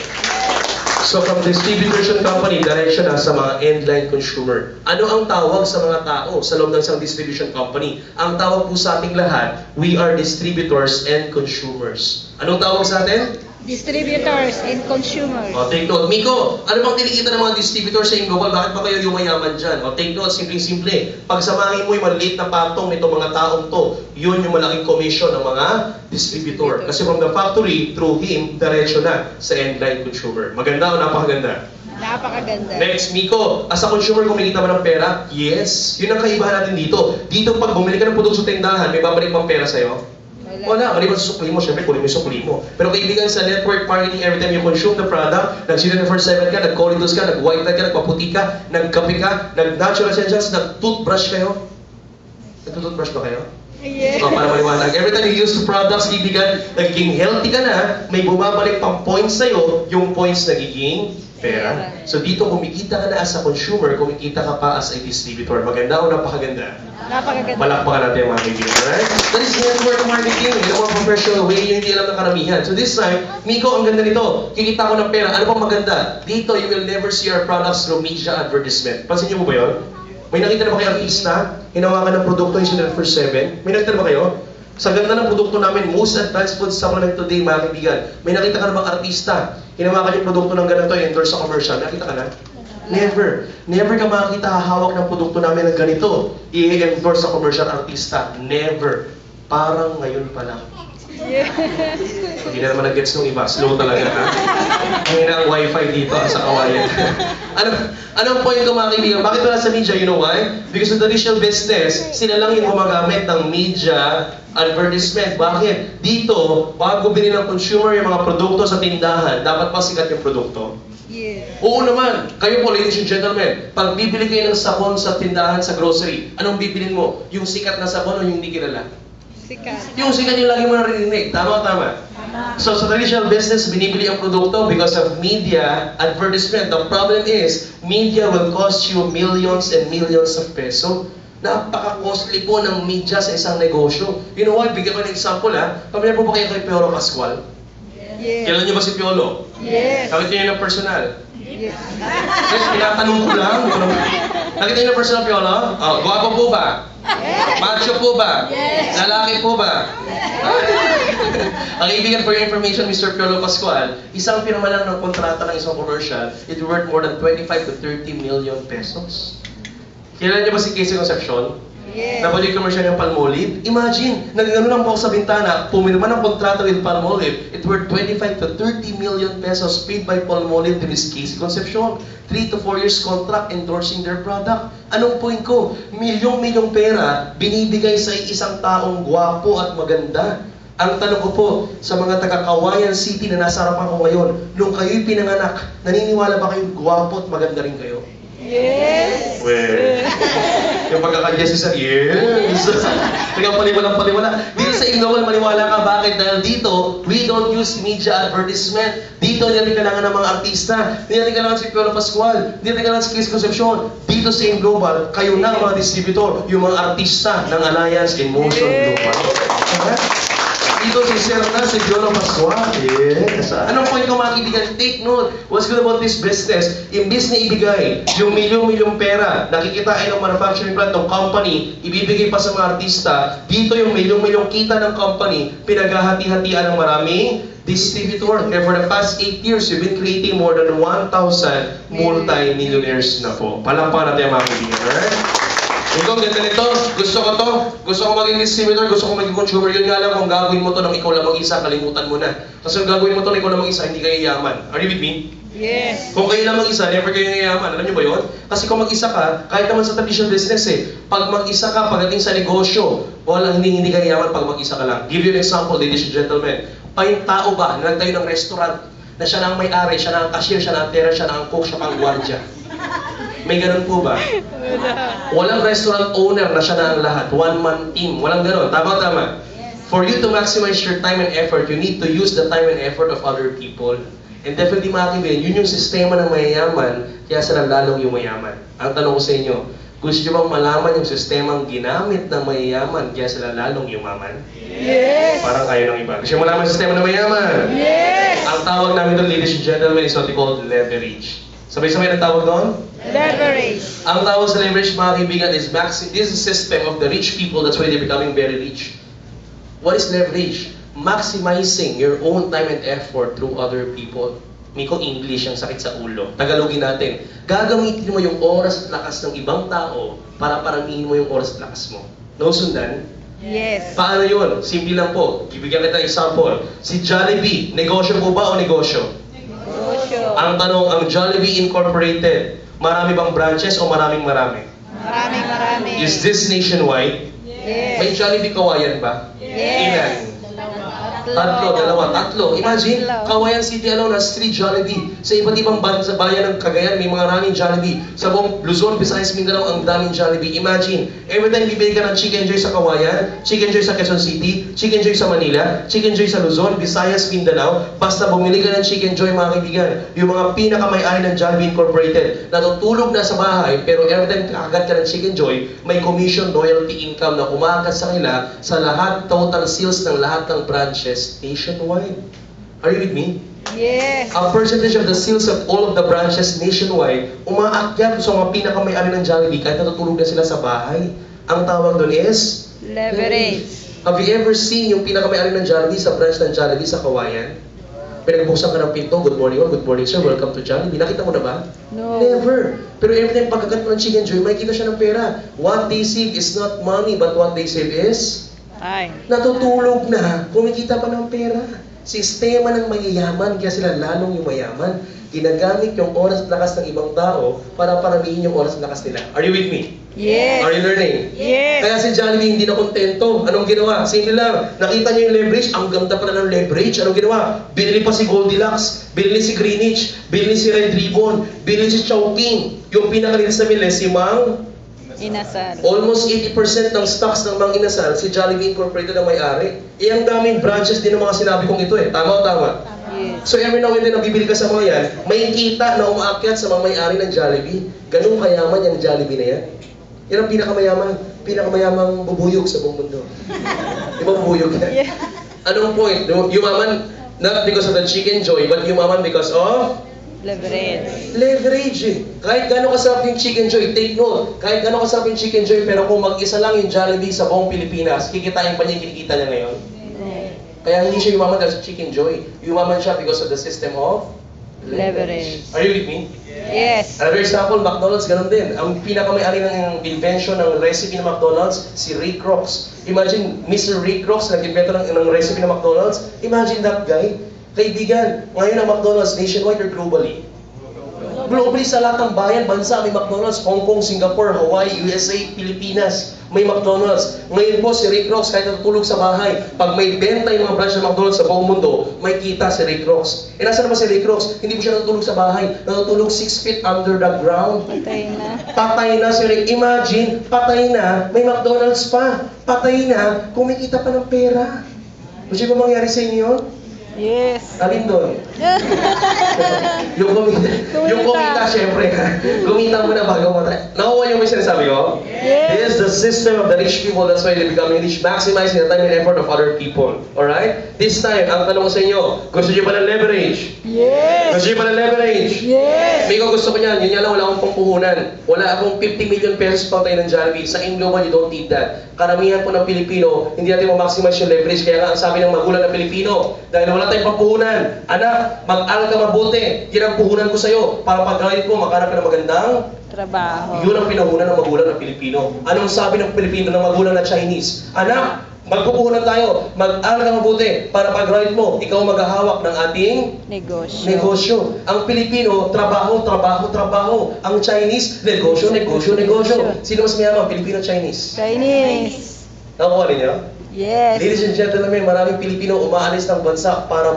So from distribution company, direction na sa mga end-line consumer. Ano ang tawag sa mga tao sa loob ng isang distribution company? Ang tawag po sa ating lahat, we are distributors and consumers. Anong tawag sa atin? Distributors and consumers. O, take note. Miko, ano bang kinikita ng mga distributors sa Global? Bakit ba kayo yumayaman dyan? O, take note, simple-simple. Pagsamahin mo yung maliit na patong nito mga taong to, yun yung malaking commission ng mga distributor. Kasi from the factory, through him, diretso na sa end-line consumer. Maganda o napakaganda? Napakaganda. Next, Miko, as a consumer, kumikita ba ng pera? Yes. Yun ang kaibahan natin dito. Dito, pag bumili ka ng produkto sa tindahan, may babalik bang pera sa'yo? Wala, maliban sa sukli mo, syempre kunin mo yung sukli mo. Pero kaibigan sa network marketing, every time you consume the product, nag-047 ka, nag-corridors ka, nag-white light ka, nagpaputi ka, nagkape ka, nag-natural essentials, nag-toothbrush kayo. Nag-toothbrush ba kayo? Yes. O, para maliwanag. Every time you use the products, kaibigan, nagiging healthy ka na, may bumabalik pang points sa'yo, yung points nagiging pera. So dito, kumikita ka na as a consumer, kumikita ka pa as a distributor. Maganda o napakaganda? Napakaganda. Palakpakan natin yung mga kaibigan. Alright? That is network marketing in a more professional way, yung hindi alam ng karamihan. So this time, Miko, ang ganda nito. Kikita ko ng pera. Ano pang maganda? Dito, you will never see our products through media advertisement. Pansin niyo mo ba yun? May nakita na ba kayo artista? Hinawakan ng produkto yung 7? May nakita na ba kayo? Sa ganda ng produkto namin, most advanced food supplement today, mga kaibigan. May nakita ka na bang artista? Hinawakan yung produkto ng ganito, endorse sa commercial. Nakita ka na? Never. Never ka makakita hahawak ng produkto namin ng ganito. I-endorse sa commercial artista. Never. Parang ngayon pa lang. Hindi na naman nag-gets nung iba. Slow talaga, ha? Ang ina ang wifi dito sa kawayan. Anong point ko, mga kaibigan? Bakit wala sa media? You know why? Because of the traditional business, sila lang yung gumagamit ng media advertisement. Bakit? Dito, bago bilhin ng consumer yung mga produkto sa tindahan, dapat pa sikat yung produkto. Yeah. Oo naman. Kayo po, ladies and gentlemen, pag bibili kayo ng sabon sa tindahan sa grocery, anong bibilin mo? Yung sikat na sabon o yung hindi kilala? Sikat. Yung sikat yung lagi mo naririnig. Tama. So sa traditional business, binibili ang produkto because of media advertisement. The problem is, media will cost you millions and millions of peso. Napaka-costly po ng media sa isang negosyo. You know what? Bigyan ko ng example, ha? Pamilya po ba kayo kay Piolo Pascual? Yes. Kailan niyo ba si Piolo? Yes. Nakita niyo ng personal? Yes. Yes, tinatanong ko lang. Nakita niyo ng personal, Piolo? Oh, guwapo po ba? Macho po ba? Yes. Lalaki po ba? Ang ibigan for your information, Mr. Piolo Pascual, isang pirma lang ng kontrata ng isang commercial, it worth more than 25 to 30 million pesos. Kilala niyo ba si Casey Concepcion? Yes. Nabalik commercial ng Palmolive. Imagine, nagano lang po ako sa bintana, pumirma ng kontrata with Palmolive, it worth 25 to 30 million pesos paid by Palmolive to Miss Casey Concepcion. 3 to 4 years contract endorsing their product. Anong point ko? Milyong-milyong pera binibigay sa isang taong gwapo at maganda. Ang tanong ko po sa mga taga-Kawayan City na nasa harapan ko ngayon, nung kayo'y pinanganak, naniniwala ba kayong gwapo at maganda rin kayo? Yes. Well, yung pagkaka-yes is yes. Tingnan paliwala. Dito sa Ignoble, maniwala ka. Bakit? Dahil dito, we don't use media advertisement. Dito, hindi natin kailangan ng mga artista. Hindi natin kailangan si Piolo Pascual. Hindi natin kailangan si Casey Concepcion. Dito sa Global, kayo na ang mga distributor, yung mga artista ng Alliance in Motion Global. Dito si Sir na, si Piolo Pascual. Yes. Anong point ko, mga kaibigan? Take note. What's good about this business? Imbis na ibigay yung milyong-milyong pera, nakikitain ng manufacturing plant ng company, ibibigay pa sa mga artista, dito yung milyong-milyong kita ng company, pinaghahati-hatian ng maraming distributor. And for the past 8 years, we've been creating more than 1,000 multi-millionaires na po. Palampakan natin ang mga kaibigan. Alright? Ikaw, ganda nito. Gusto ko to. Gusto ko maging distributor. Gusto ko maging consumer. Yun nga lang, kung gagawin mo to nang ikaw lamang isa, kalimutan mo na. Kasi kung gagawin mo to nang ikaw lamang isa, hindi kayo yaman. Are you with me? Yes. Kung kayo lamang isa, never kayo yaman. Alam niyo ba yun? Kasi kung mag-isa ka, kahit naman sa traditional business pag mag-isa ka, pagdating sa negosyo, hindi kayo yaman pag mag-isa ka lang. Give you an example, ladies and gentlemen. Pahing tao ba, na nagtayo ng restaurant, na siya na ang may-ari, siya na ang cashier, siya na ang tera, siya na ang cook, siya pa ang gwardiya. May ganun po ba? Walang restaurant owner na siya na ang lahat. One-man team. Walang ganun. Tama. For you to maximize your time and effort, you need to use the time and effort of other people. And definitely, mga kaibigan, yun yung sistema ng mayayaman, kaya sila lalong yung mayaman. Ang tanong ko sa inyo, gusto nyo bang malaman yung sistemang ginamit ng mayayaman, kaya sila lalong yumaman? Yes. Parang ayaw ng iba. Gusto nyo malaman yung sistema ng mayaman? Yes. Ang tawag namin doon, ladies and gentlemen, is what we call leverage. Sabay-sabay ang tawag doon? Leverage. Ang tawag sa leverage, mga kaibigan, is this is a system of the rich people. That's why they're becoming very rich. What is leverage? Maximizing your own time and effort through other people. Miko, English ang sakit sa ulo. Tagalogin natin. Gagamitin mo yung oras at lakas ng ibang tao para paramihin mo yung oras at lakas mo. Nausundan? Yes. Paano yun? Simple lang po. Ibigyan kita ng example. Si Jollibee, negosyo po ba o negosyo? Negosyo. Ang tanong, ang Jollibee Incorporated, marami bang branches o maraming? Marami. Is this nationwide? May Yes. Jollibee Kawayan ba? Yes. Ilan? Tatlo. Imagine, Kawayan City alone has 3 Jollibee. Sa iba't ibang sa bayan ng Cagayan, may mga maraming Jollibee. Sa buong Luzon, Visayas, Mindanao, ang daming Jollibee. Imagine, every time bibili ka ng Chicken Joy sa Kawayan, Chicken Joy sa Quezon City, Chicken Joy sa Manila, Chicken Joy sa Luzon, Visayas, Mindanao, basta bumili ka ng Chicken Joy, mga kaibigan, yung mga pinakamay-ari ng Jollibee Incorporated, natutulog na sa bahay, pero every time kakagat ka ng Chicken Joy, may commission royalty income na kumakagat sa kanila sa lahat, total sales ng lahat ng branches nationwide. Are you with me? Yes. A percentage of the sales of all of the branches nationwide, umaakyat sa mga pinakamay-ari ng Jollibee kahit natutulog na sila sa bahay. Ang tawag doon is Leverage. Have you ever seen yung pinakamayari ng Jollibee sa branch ng Jollibee sa Kawayan? Pinagbuksan ka ng pinto, good morning, good morning sir, welcome to Jollibee. Nakita mo na ba? No. Never. Pero every time pagkagat mo ng Chicken Joy, makikita siya ng pera. What they save is not money, but what they save is Ay. natutulog na, kumikita pa ng pera. Sistema ng mayayaman, kaya sila lalong yung mayaman. Ginagamit yung oras at lakas ng ibang tao para paramihin yung oras at lakas nila. Are you with me? Yes. Are you learning? Yes. Kaya si Jollibee hindi na kontento. Anong ginawa? Simple lang. Nakita niyo yung leverage? Ang ganda pala ng leverage. Anong ginawa? Binili pa si Goldilocks, binili si Greenwich, binili si Red Ribbon, binili si Chowking. Yung pinakalinis na mili, si Mang. Inasal. Almost 80% ng stocks ng Mang Inasal, si Jollibee Incorporated ang may-ari. Ang daming branches din ng mga sinabi kong ito eh. Tama o tama? Yes. So every now and then, nabibili ka sa mga yan, may kita na umaakyat sa mga may-ari ng Jollibee. Ganun kayaman yung Jollibee na yan. Yan ang pinakamayamang bubuyog sa buong mundo. Di ba bubuyog yan? Yeah. Anong point? Yumaman, not because of the Chicken Joy, but yumaman because of Leverage. leverage eh. Kahit gano'ng kasarap yung Chicken Joy, take note. Kahit gano'ng kasarap yung Chicken Joy, pero kung mag-isa lang yung Jollibee sa buong Pilipinas, kikitain pa niya yung kinikita niya ngayon. Kaya hindi siya yumaman dahil sa Chicken Joy. Yumaman siya because of the system of Leverage. Are you with me? Yes. Another example, McDonald's, ganun din. Ang pinakamay-ari ng invention ng recipe ng McDonald's, si Ray Kroc. Imagine, Mr. Ray Kroc, nag-invento ng recipe ng McDonald's. Imagine that guy. Kaibigan, ngayon ang McDonald's, nationwide or globally? Globally sa lahat ng bayan, bansa, may McDonald's. Hong Kong, Singapore, Hawaii, USA, Pilipinas, may McDonald's. Ngayon po, si Ray Kroc, kahit natutulog sa bahay, pag may benta yung mga branch ng McDonald's sa buong mundo, may kita si Ray Kroc. E nasa naman si Ray Kroc? Hindi po siya natutulog sa bahay. Natutulog 6 feet under the ground. Patay na. Patay na si Ray. Imagine, patay na, may McDonald's pa. Patay na, kumikita pa ng pera. Gusto ba mangyari sa inyo? Yes. Alin doon? yung kumita, syempre. Kumita mo na bago matay. Nakuha yung may sinasabi ko? Yes. This is the system of the rich people. That's why they become rich, maximizing the time and effort of other people. Alright? This time, ang tanong ko sa inyo, gusto niyo ba ng leverage? Yes. Gusto niyo ba ng leverage? Yes. May gusto ko niyan, yun lang, wala akong pangpuhunan. Wala akong 50 million pesos pang tayo ng Jollibee. Sa Global, you don't need that. Karamihan po ng Pilipino, hindi natin ma-maximize yung leverage. Kaya nga, ang sabi ng magulang ng Pilipino, dahil wala tayong pangpuhunan, anak, mag-aral ka mabuti. Yan ang puhunan ko sa'yo. Para pag-graduate mo, makahanap ka ng magandang Trabaho. yun ang pinahunan ng magulang ng Pilipino. Anong sabi ng Pilipino ng magulang na Chinese? Anak, magpupuhunan tayo. Mag-aral ka mabuti para pag-graduate mo, ikaw maghahawak ng ating Negosyo. negosyo. Ang Pilipino, trabaho, trabaho, trabaho. Ang Chinese, negosyo, negosyo, negosyo. Sino mas mayaman? Pilipino, Chinese? Chinese. Nakuha ninyo? Yes. Ladies and gentlemen, maraming Pilipino umaalis ng bansa para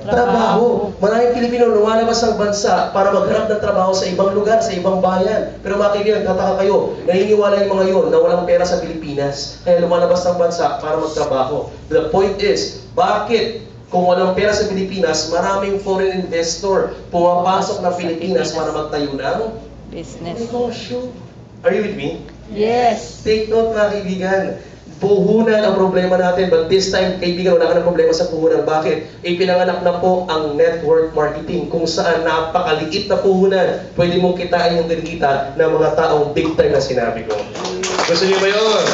trabaho. Maraming Pilipino lumalabas ng bansa para maghanap ng trabaho sa ibang lugar, sa ibang bayan. Pero mga kaibigan, kataka kayo, naniniwala yung mga yun na walang pera sa Pilipinas. Kaya lumalabas ng bansa para magtrabaho. The point is, bakit kung walang pera sa Pilipinas, maraming foreign investor pumapasok na Pilipinas para magtayo ng Business. negosyo? Are you with me? Yes. Take note mga kaibigan, puhunan ang problema natin, but this time, kaibigan, wala ka ng problema sa puhunan. Bakit? Ipinanganak na po ang network marketing, kung saan napakaliit na puhunan, pwede mong kitain yung kinikita ng mga taong big time na sinabi ko. Gusto niyo ba yun?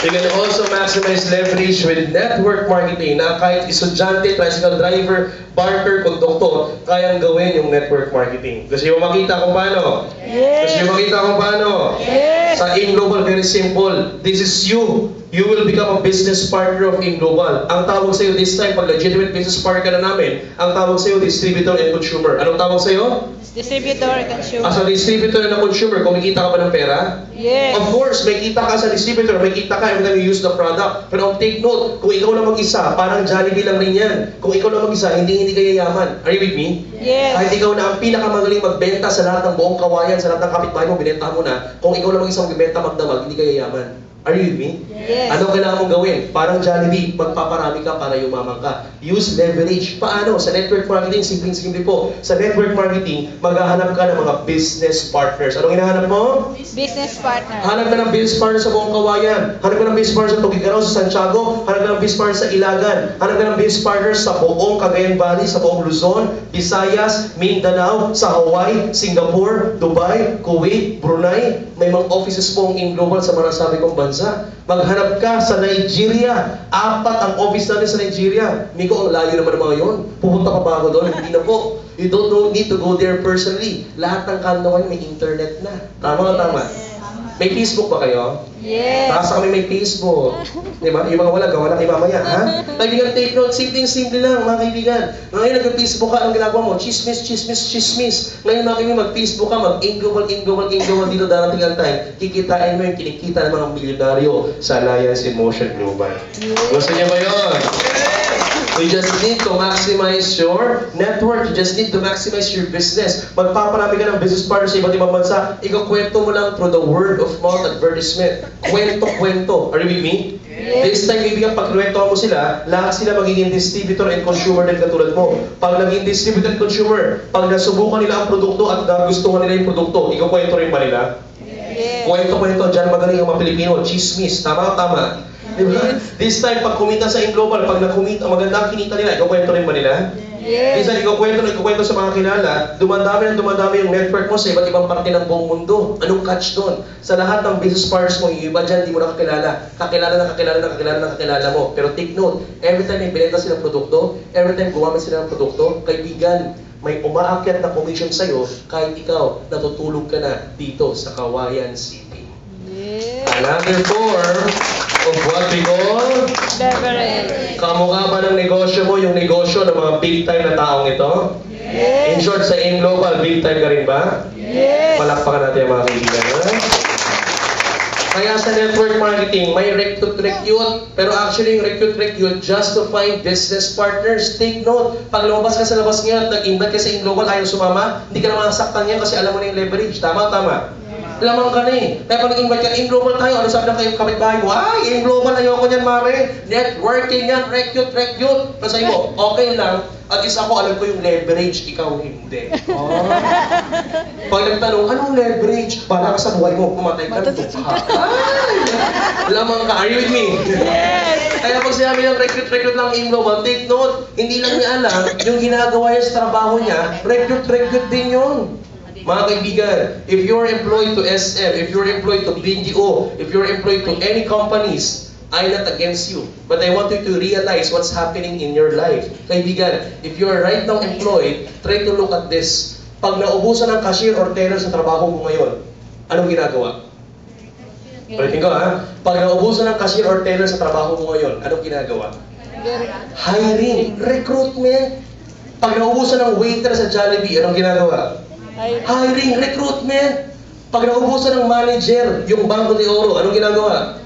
You can also maximize leverage with network marketing na kahit estudyante, tricycle driver, barker, konduktor, kayang gawin yung network marketing. Gusto niyo makita kung paano? Yes. Gusto niyo makita kung paano? Yes. Sa InGlobal, very simple. This is you. You will become a business partner of InGlobal. Ang tawag sa'yo this time, pag legitimate business partner ka na namin, ang tawag sa'yo, distributor and consumer. Anong tawag sa'yo? Distributor, consumer. As a distributor and a consumer, kumikita ka ba ng pera? Yes. Of course, may kita ka sa distributor, may kita ka every time you use the product. Pero take note, kung ikaw lang mag-isa, parang Jollibee lang rin yan. Kung ikaw lang mag-isa, hindi ka yayaman. Are you with me? Yes. Kahit ikaw na ang pinakamagaling magbenta sa lahat ng buong kawayan, sa lahat ng kapitbahay mo, binentahan mo na, kung ikaw lang mag-isa magbenta magdamag, hindi ka yayaman. Are you with me? Yes. Ano kailangan mong gawin? Parang Jollibee, magpaparami ka para yumaman ka. Use leverage. Paano? Sa network marketing, simpleng-simple po. Sa network marketing, maghahanap ka ng mga business partners. Anong hinahanap mo? Business partner. Hanap ka ng business partner sa buong kawayan. Hanap ka ng business partner sa Tugigaraw, sa Santiago. Hanap ka ng business partner sa Ilagan. Hanap ka ng business partner sa buong Cagayan Valley, sa buong Luzon, Visayas, Mindanao, sa Hawaii, Singapore, Dubai, Kuwait, Brunei. May mga offices po ang InGlobal sa mga nasabi kong bansa. bansa. Maghanap ka sa Nigeria. 4 ang office natin sa Nigeria. Miko, ang layo naman ng mga yun. Pupunta pa ba ako doon? Hindi na po. You don't need to go there personally. Lahat ng kanto may internet na. Tama o tama? May Facebook ba kayo? Yes. Taas kami may Facebook. Di ba? Yung mga wala, gawa na kayo mamaya, ha? Kaibigan, take note. Simple lang, mga kaibigan. Ngayon, nag-Facebook ka, anong ginagawa mo? Chismis. Ngayon, mga kaibigan, mag-Facebook ka, mag-inglobal dito darating ang time. Kikitain mo yung kinikita ng mga milyonaryo sa Alliance in Motion Global. Gusto niya ba yun? You just need to maximize your network. You just need to maximize your business. Magpaparami ka ng business partners sa iba't ibang bansa. Ikakwento mo lang through the word of mouth advertisement. Kwento. Are you with me? Yes. This time, kaibigan, pag kwento mo sila, lahat sila magiging distributor and consumer din katulad mo. Pag naging distributor and consumer, pag nasubukan nila ang produkto at nagustuhan nila yung produkto, ikakwento rin ba nila? Yes. Kwento, dyan magaling ang mga Pilipino. Chismis. Tama o tama? Diba? This time, pag kumita sa Global, pag nakumita, maganda ang kinita nila, ikakwento rin ba nila? Yes. This time, ikakwento sa mga kilala, dumadami yung network mo sa iba't ibang parte ng buong mundo. Anong catch doon? Sa lahat ng business partners mo, yung iba dyan, di mo na kakilala. Kakilala mo. Pero take note, every time may binenta silang produkto, every time gumamit sila ng produkto, kaibigan, may umaakyat na commission sa'yo kahit ikaw natutulog ka na dito sa Kawayan City. Yes. Another form of what we call Leverage. kamukha ba ng negosyo mo yung negosyo ng mga big time na taong ito? In Yes. short, sa Global, big time ka rin ba? Yes. Palakpakan natin ang mga kaibigan. Kaya sa network marketing, may recruit, pero actually yung recruit just to find business partners. Take note, pag lumabas ka sa labas ngayon, nag-invite ka sa Global, ayaw sumama, hindi ka naman nasaktan niya kasi alam mo na yung leverage. Tama? Lamang ka na eh. Kaya pag nag-invite ka, Global tayo, ano sabi ng kayo kapitbahay mo? Ay, Global, ayoko niyan, Mare. Networking yan, recruit. Masabi mo, okay lang, at least ako alam ko yung leverage, ikaw hindi. Pag nagtanong, anong leverage? Para ka sa buhay mo, pumatay ka, dukha. Lamang ka, are you with me? Yes. Kaya pag sinabi ng recruit lang Global, take note, hindi lang niya alam, yung ginagawa niya sa trabaho niya, recruit din yun. Mga kaibigan, if you're employed to SM, if you're employed to BDO, if you're employed to any companies, I'm not against you. But I want you to realize what's happening in your life. Kaibigan, if you're right now employed, try to look at this. Pag naubusan ng cashier or teller sa trabaho mo ngayon, anong ginagawa? Ulitin ko ha. Pag naubusan ng cashier or teller sa trabaho mo ngayon, anong ginagawa? Hiring, recruitment. Pag naubusan ng waiter sa Jollibee, anong ginagawa? Hiring, recruitment. Pag naubusan ng manager, yung Banco de Oro, anong ginagawa?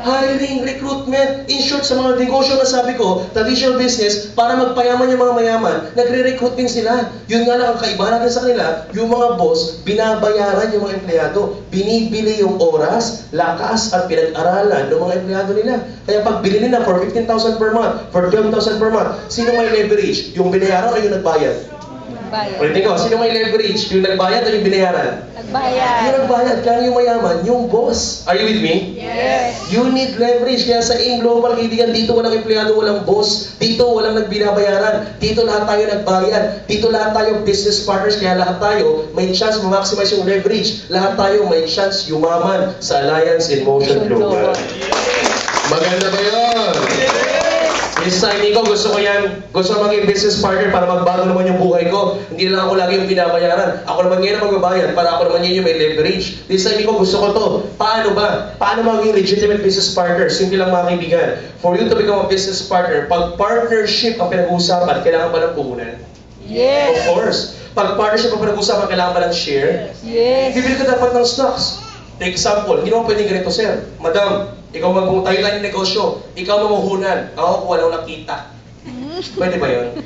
Hiring, recruitment. In short, sa mga negosyo na sabi ko, traditional business, para magpayaman yung mga mayaman, nagre-recruit din sila. Yun nga lang ang kaibahan natin sa kanila, yung mga boss, binabayaran yung mga empleyado. Binibili yung oras, lakas, at pinag-aralan ng mga empleyado nila. Kaya pag bilhin nila for 15,000 per month, for 12,000 per month, sino may leverage? Yung binayaran o yung nagbayad? Ulitin ko, sino may leverage? Yung nagbayad o yung binayaran? Nagbayad. Yung nagbayad, kaya yung mayaman, yung boss. Are you with me? Yes. You need leverage. Kaya sa Global, kaibigan, dito walang empleyado, walang boss. Dito walang nagbinabayaran. Dito lahat tayo nagbayad. Dito lahat tayo business partners. Kaya lahat tayo may chance ma-maximize yung leverage. Lahat tayo may chance yumaman sa Alliance in Motion Global. Maganda ba yun? Yes, Nico, gusto ko yan. Gusto ko maging business partner para magbago naman yung buhay ko. Hindi na lang ako lagi yung binabayaran. Ako naman ngayon ang magbabayad para ako naman yun yung may leverage. This time, Nico, gusto ko to. Paano ba? Paano maging legitimate business partner? Simple lang mga kaibigan. For you to become a business partner, pag partnership ang pinag-uusapan, kailangan ba ng puhunan? Yes. Of course. Pag partnership ang pinag-uusapan, kailangan ba ng share? Yes. Bibili ka dapat ng stocks. Example, hindi naman pwedeng ganito, sir. Madam, ikaw tayo ng negosyo, ikaw mamuhunan, ako kung walang nakita. Pwede ba yun?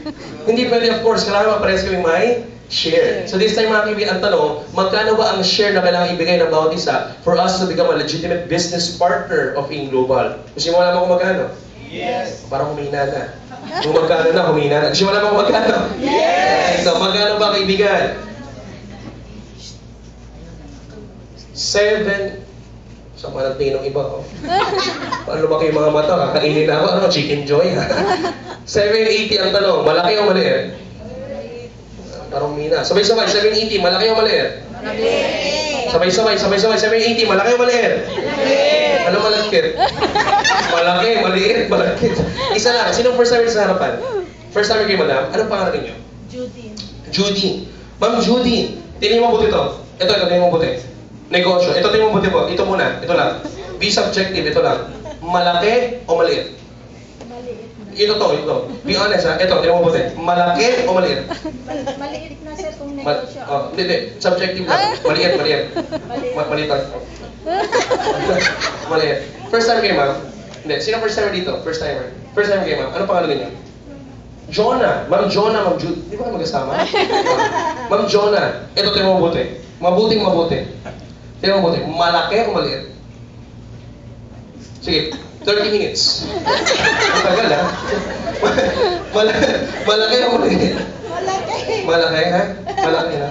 Hindi pwede, of course. Kailangan mapares kami may share. So this time, mga kaibigan, ang tanong, magkano ba ang share na kailangan ibigay ng bawat isa for us to become a legitimate business partner of Global? Gusto mo alam kung magkano? Yes. Parang humina na. Kung magkano na, humina na. Gusto mo alam kung magkano? Yes. So, magkano ba, kaibigan? 7. Sa mga nagtingin ng iba, oh. Paano ba kayo mga mata? Kakainin na ako, ano, chicken joy, ha? 780 ang tanong, malaki o maliit? Parang mina. Sabay-sabay, 780, malaki o maliit? Maliit. Sabay-sabay. 780. Malaki o maliit? Ano malagkit? Malaki, maliit, malagkit. Isa lang. Sinong first timer sa harapan? First timer kayo, madam. Anong pangalan ninyo? Judy. Ma'am Judy, tingnan mo mabuti to. Ito, tingnan mo mabuti. Negosyo. Ito, tingnan mo mabuti po. Ito muna. Ito lang. Be subjective. Ito lang. Malaki o maliit? Ito. Be honest ha. Ito, tingnan mo mabuti. Malaki o maliit? Maliit na sir kung negosyo. Hindi. Subjective lang. Maliit. Maliit lang. Maliit. First time kayo, ma'am? Hindi. Sino first timer dito? First timer. First time kayo, ma'am. Ano pangalan ninyo? Jonah. Ma'am Jonah, Ma'am Jude. Di ba kayo magkasama? Ma'am Jonah. Ito, tingnan mo mabuti. Mabuting. Tingnan mo mabuti. Malaki o maliit? Sige. 30 minutes. Ang tagal, ha? Malaki o maliit? Malaki, ha? Malaki, ha?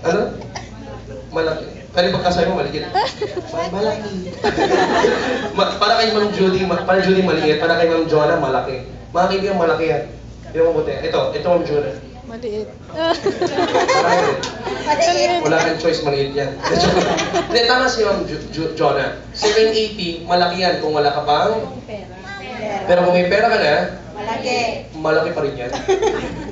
Ano? Malaki. Pero pagkasabi mo, maliit. Malaki. Para kay Ma'am Judy, maliit. Para kay Ma'am Jonah, malaki. Mga kaibigan, malaki yan. Hindi mo mabuti. Ito Ma'am Jonah. Maliit. Wala kang choice, maliit yan. Hindi, tama si Ma'am Jonah. 780, malaki yan kung wala ka pang... Pero kung may pera ka na, malaki pa rin yan.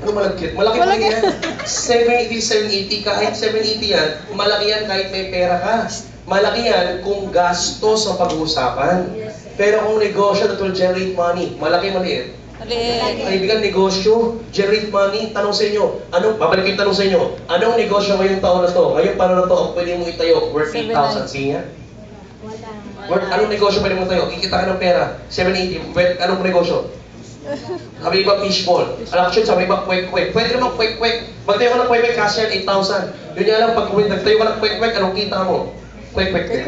Ano malagkit? Malaki pa rin yan. 780, kahit 780 yan, malaki yan kahit may pera ka. Malaki yan kung gastos ang pag-uusapan. Pero kung negosyo that will generate money, malaki, maliit. Maliit. Kaibigan, negosyo, generate money. Tanong sa inyo, babalik yung tanong sa inyo, anong negosyo ngayong taon na to? Ngayong paano na to, ang pwede mong itayo, worth 8,000. Sige nga. Anong negosyo pwede mong tayo? Kikita ka ng pera, 780. Anong negosyo? Sabi iba fishball. Actually, sabi iba kwek-kwek. Pwede naman kwek-kwek. Magtayo ka ng kwek-kwek, cash yan, 8,000. Yun nga lang, pag nagtayo ka ng kwek-kwek, anong kita mo? Kwek-kwek din.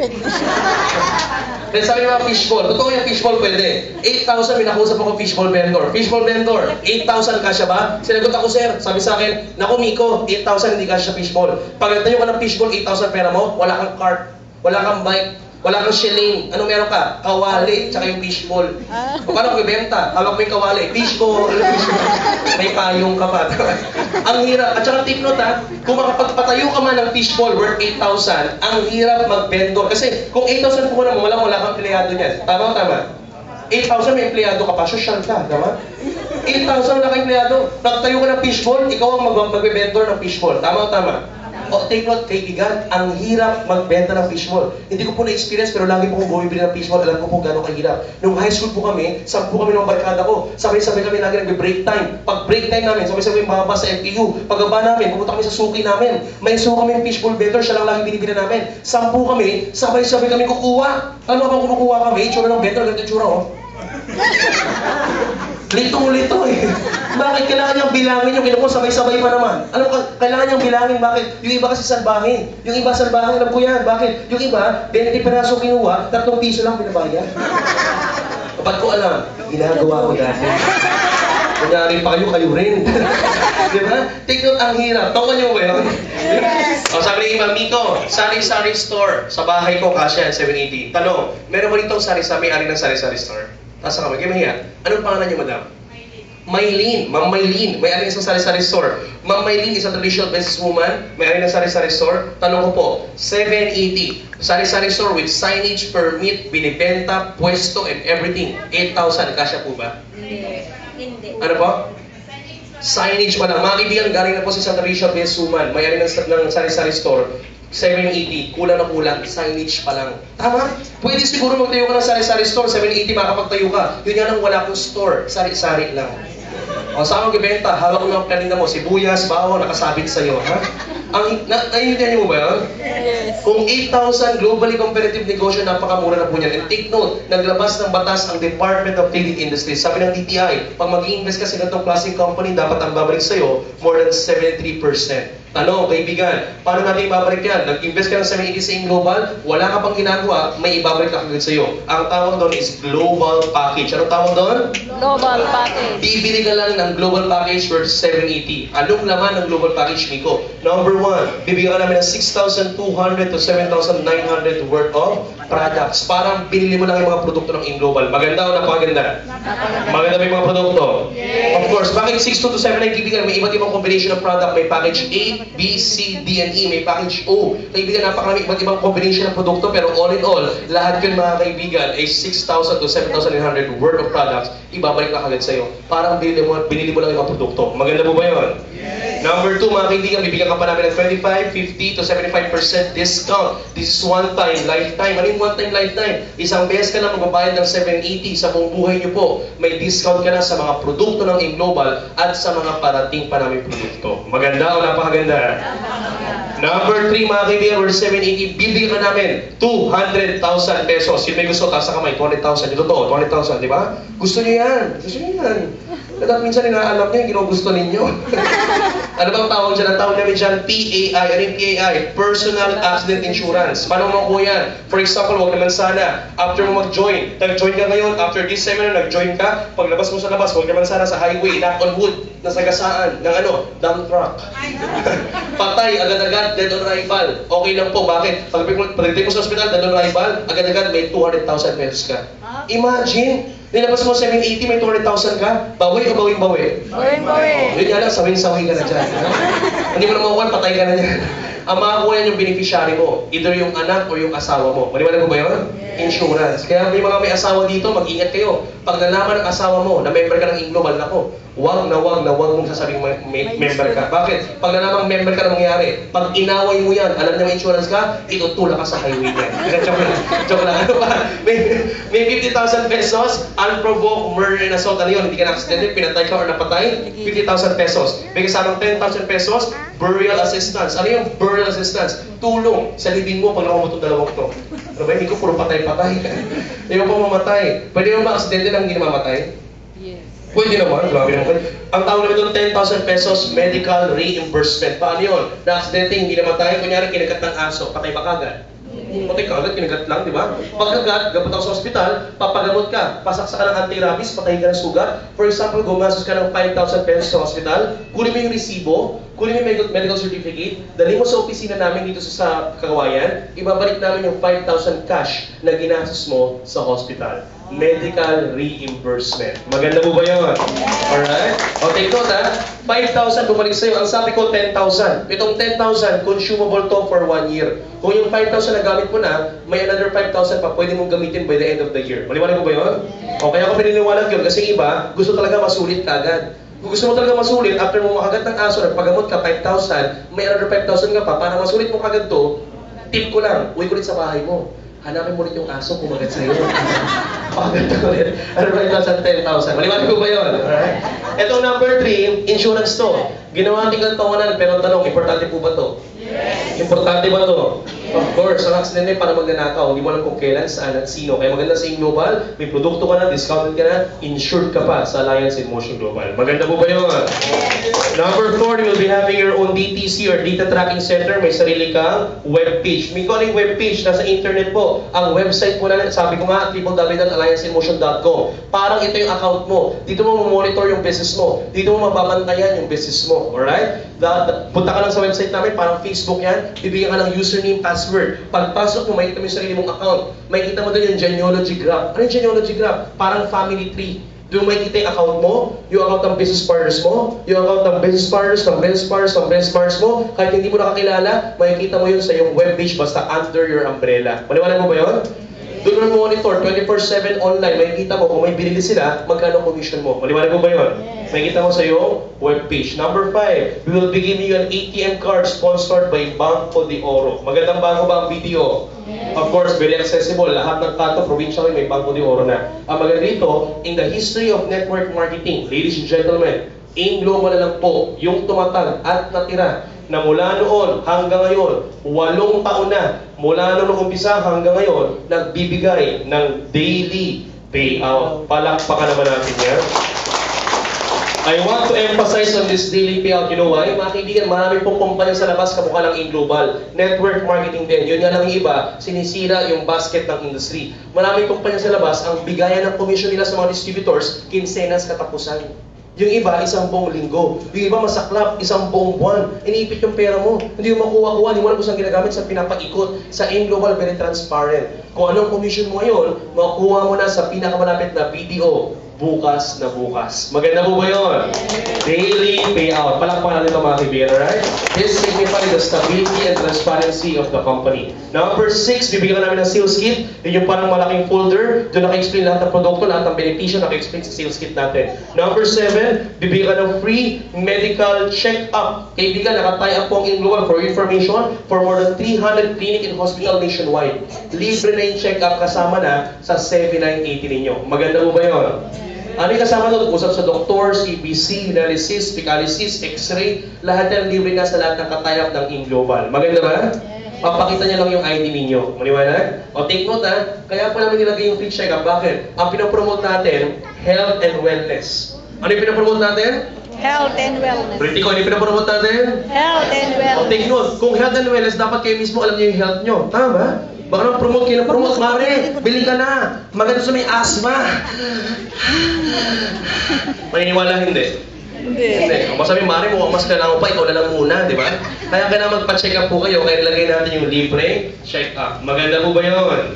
Then sabi mga fishball, totoo yung fishball pwede. 8,000, may nakusap ako fishball vendor. Fishball vendor, 8,000 kasya ba? Sinagot ako, sir. Sabi sa akin, naku Miko, 8,000 hindi kasya fishball. Pag nagtayo ka ng fishball, 8,000 pera mo, wala kang cart, wala kang bike, wala kang shilling. Anong meron ka? Kawali, tsaka yung fishball. O paano kung ibenta? Hawak mo yung kawali. Fishball. May payong ka pa. Ang hirap. At saka tip note ha, kung makapagpatayo ka man ng fishball worth 8,000, ang hirap mag-vendor. Kasi kung 8,000 po na mo, wala kang empleyado niyan. Tama o tama? 8,000 may empleyado ka pa, social ka. Tama? 8,000 wala kang empleyado. Nagtayo ka ng fishball, ikaw ang mag-vendor ng fishball. Tama o tama? O, take note, kaibigan, ang hirap magbenta ng fishball. Hindi ko po na-experience, pero lagi po kong bumibili ng fishball. Alam ko po gano'ng kahirap. Nung high school po kami, 10 kami ng barkada ko. Sabay-sabay kami lagi nagbe-break time. Pag break time namin, sabay-sabay bababa sa FPU. Pagbaba namin, pumunta kami sa suki namin. May suki kami yung fishball vendor, siya lang lagi binibili namin. 10 kami, sabay-sabay kami kukuha. Ano bang kukuha kami? Itsura ng vendor, ganito itsura, oh. Litong-lito eh. Bakit kailangan niyang bilangin yung kinukuha sabay-sabay pa naman? Alam ko, kailangan niyang bilangin. Bakit? Yung iba kasi salbahe. Yung iba salbahe, alam ko yan. Bakit? Yung iba, 20 peraso kinuha, 3 piso lang binabayad. Kapag ko alam, ginagawa ko dati. Kunyari pa kayo rin. Di ba? Take note, ang hirap. Tawa niyo ba yun? Yes! O, sabi ni Ma'am Miko, sari-sari store. Sa bahay ko, kasya, 780. Tanong, meron mo ditong sari-sari, may-ari ng sari-sari store? Tasa ka, magkaya mahiya. Anong pangalan niyo, madam? Maylene. Ma'am Maylene. May-ari ng isang sari-sari store. Ma'am Maylene, isang traditional businesswoman. May-ari ng sari-sari store. Tanong ko po, 780. Sari-sari store with signage, permit, binibenta, pwesto, and everything. 8,000. Kasya po ba? Hindi. Ano po? Signage pa lang. Mga kaibigan, galing na po sa isang traditional businesswoman. May-ari ng sari-sari store. 780, kulang na kulang, signage pa lang. Tama? Pwede siguro magtayo ka ng sari-sari store, 780 makapagtayo ka. Yun nga lang, wala akong store, sari-sari lang. O, saan magbibenta? Hawak mo ng kanina mo, sibuyas, bawo, nakasabit sa'yo, ha? Naiintindihan niyo mo ba yun? Yes. Kung 8,000 globally competitive negosyo, napakamura na po niyan. And take note, naglabas ng batas ang Department of Trade and Industry. Sabi ng DTI, pag mag-i-invest ka sa ganitong klaseng company, dapat ang babalik sa'yo more than 73%. Tanong, kaibigan, paano natin ibabalik yan? Nag-invest ka ng 780 sa Global, wala ka pang ginagawa, may ibabalik na kagad sa'yo. Ang tawag doon is Global Package. Anong tawag doon? Global package. Bibili ka lang ng Global Package worth 780. Anong laman ng Global Package, Miko? Number 1, bibigyan ka namin ng 6,200 to 7,900 worth of products. Parang binili mo lang yung mga produkto ng Global. Maganda o napakaganda? Maganda ba yung mga produkto? Yes. Of course, bakit 6,2 to 7,900 kaibigan? May iba't ibang combination of product. May package A, B, C, D, and E. May package O. Kaibigan, napakarami iba't ibang combination ng produkto, pero all in all, lahat yun mga kaibigan ay 6,000 to 7,900 worth of products, ibabalik na kagad sa'yo. Parang binili mo lang yung produkto. Maganda mo ba yun? Number 2, mga kaibigan, bibigyan ka pa namin ng 25, 50 to 75% discount. This is one time, lifetime. Ano yung one time, lifetime? Isang beses ka na magbabayad ng 780 sa buong buhay niyo po. May discount ka na sa mga produkto ng Inglobal at sa mga parating pa namin produkto. Maganda o napakaganda? Number 3, mga kaibigan, or 780, bibigyan ka namin 200,000 pesos. Yun may gusto, taas sa kamay, 200,000. Ito to, 200,000, di ba? Gusto niyo yan. Gusto niyo yan. At minsan inaalam niya yung ginugusto ninyo. Ano bang tawag dyan? Ang tawag namin dyan, PAI. Ano yung PAI? Personal Accident Insurance. Paano makuha yan? For example, wag naman sana, after mo mag-join, nag-join ka ngayon, after this seminar, nag-join ka, paglabas mo sa labas, wag naman sana sa highway, knock on wood, nasagasaan, ng dump truck. Patay, agad-agad, dead on arrival. Okay lang po, bakit? Pagdating mo sa hospital, dead on arrival, agad-agad may 200,000 pesos ka. Imagine, nilabas mo 780, may 200,000 ka, bawi o bawing-bawi? Bawi. Yun nga lang, sawing-sawi ka na dyan. Hindi mo na makukuha, patay ka na dyan. Ang makakuha yan yung beneficiary mo, either yung anak o yung asawa mo. Maliwanag mo ba yun? Insurance. Kaya may asawa dito, mag-ingat kayo. Pag nalaman ng asawa mo na member ka ng Inglobal, nako, wag na wag mong sasabing member ka. Bakit? Pag nalamang member ka na mangyari, pag inaway mo yan, alam niya may insurance ka, itutula ka sa highway niya. Joke lang. Ano ba? May 50,000 pesos, unprovoked murder and assault. Ano yun? Hindi ka na-accidented, pinatay ka or napatay, 50,000 pesos. May kasamang 10,000 pesos, burial assistance. Ano yung burial assistance? Tulong sa libing mo pag nakamot itong dalawang to. Ano ba? Hindi ko puro patay-patay. Hindi ko pa mamatay. Pwede mo ba aksidente lang hindi na mamatay? Yes. Pwede naman, grabe naman. Ang tawag namin doon, 10,000 pesos medical reimbursement. Paano yun? Na-accidente, hindi namatay. Kunyari, kinagat ng aso, patay ba kagad? Patay kagad, kinagat lang, di ba? Pagkagat, gabot ako sa ospital, papagamot ka, pasaksa ka ng anti-rabies, patay ka ng sugat. For example, gumastos ka ng 5,000 pesos sa ospital, kunin mo yung resibo, kunin mo yung medical certificate, dali mo sa opisina namin dito sa Kagawayan, ibabalik namin yung 5,000 cash na ginastos mo sa hospital. Medical reimbursement. Maganda mo ba yun? Alright? O, take note ha. 5,000 bumalik sa'yo. Ang sabi ko, 10,000. Itong 10,000, consumable to for 1 year. Kung yung 5,000 na gamit mo na, may another 5,000 pa pwede mong gamitin by the end of the year. Maliwanag mo ba yun? O, kaya ako pininiwalag yun. Kasi iba, gusto talaga masulit kagad. Kung gusto mo talaga masulit, after mo makagat ng aso, nagpagamot ka, 5,000, may another 5,000 ka pa. Para masulit mo kagad to, tip ko lang, uwi ko ulit sa bahay mo. Hanapin mo ulit yung aso, kumagat sa'yo. Paganda ko ulit. Ano ba yung 10,000? Maliwanag ko ba yun? Alright? Itong number 3, insurance to. Ginawa tingnan tawanan, pero tanong, importante po ba to? Yes. Importante ba to? Of course, ang accident ay para magnanakaw. Hindi mo alam kung kailan, saan, at sino. Kaya maganda sa Inglobal, may produkto ka na, discounted ka na, insured ka pa sa Alliance in Motion Global. Maganda po ba yun? Number 4, you will be having your own DTC or Data Tracking Center. May sarili kang webpage. May calling webpage, nasa internet po. Ang website po na, sabi ko nga, www.allianceinmotion.com. Parang ito yung account mo. Dito mo monitor yung business mo. Dito mo mababantayan yung business mo. Alright? Punta ka lang sa website namin, parang Facebook yan. Bibigyan ka ng username, password. Pagpasok mo, makikita mo yung sarili mong account. Makikita mo doon yung genealogy graph. Ano yung genealogy graph? Parang family tree. Doon makikita yung account mo, yung account ng business partners mo, yung account ng business partners, ng business partners, ng business partners mo. Kahit hindi mo nakakilala, makikita mo yun sa iyong webpage basta under your umbrella. Maliwanag mo ba yun? Doon mo monitor, 24/7 online, makikita mo kung may binili sila, magkano commission mo. Maliwanag mo ba yun? Makikita mo sa iyong webpage. Number 5, we will be giving you an ATM card sponsored by Banco de Oro. Magandang banko ba ang BDO? Of course, very accessible. Lahat ng kanto, provincial, may Banco de Oro na. Ang maganda dito, in the history of network marketing, ladies and gentlemen, Inglobal na lang po yung tumatag at natira na mula noon hanggang ngayon, 8 taon na, mula noong umpisa hanggang ngayon, nagbibigay ng daily payout. Palakpakan naman natin yan. I want to emphasize on this daily payout. You know why? Mga kaibigan, marami pong kumpanya sa labas kamukha ng Inglobal. Network marketing din. Yun nga lang yung iba, sinisira yung basket ng industry. Marami kumpanya sa labas, ang bigayan ng commission nila sa mga distributors, kinsenas katapusan. Yung iba, isang buong linggo. Yung iba, masaklap, isang buong buwan. Iniipit yung pera mo. Hindi mo makuha-kuha, hindi mo alam kung saan ginagamit sa pinapaikot. Sa Inglobal, very transparent. Kung anong commission mo ngayon, makuha mo na sa pinakamalapit na BDO, bukas na bukas. Maganda po ba yun? Daily payout. Palakpakan natin ito mga kaibigan, alright? This signifies the stability and transparency of the company. Number 6, bibigyan namin ng sales kit. Yun yung parang malaking folder. Doon naka-explain lahat ng produkto, lahat ng benepisyo, naka-explain sa sales kit natin. Number 7, bibigyan ng free medical check-up. Kaibigan, naka-tie up po ang Global for information for more than 300 clinic and hospital nationwide. Libre na yung check-up kasama na sa 7980 ninyo. Maganda mo ba yun? Ano yung kasama doon? Usap sa doktor, CBC, analysis, picalysis, x-ray, lahat yan libre na sa lahat ng katayap ng InGlobal. Maganda ba? Papakita niya lang yung ID ninyo. Maniwala? O take note ha, kaya po namin nilagay yung free check-up. Bakit? Ang pinapromote natin, health and wellness. Ano yung pinapromote natin? Health and wellness. Pretty ko, ano yung pinapromote natin? Health and O wellness. take note, kung health and wellness, dapat kayo mismo alam niyo yung health nyo. Tama ba? Baka naman promote kayo na promote. Mare, bili ka na. Maganda sa may asthma. Maniniwala hindi? Hindi. Kung masabi, Mare, mukhang mas kailangan pa, ikaw na lang muna, di ba? Kaya kailangan magpa-check up po kayo, kaya nilagay natin yung libre check up. Maganda po ba yun?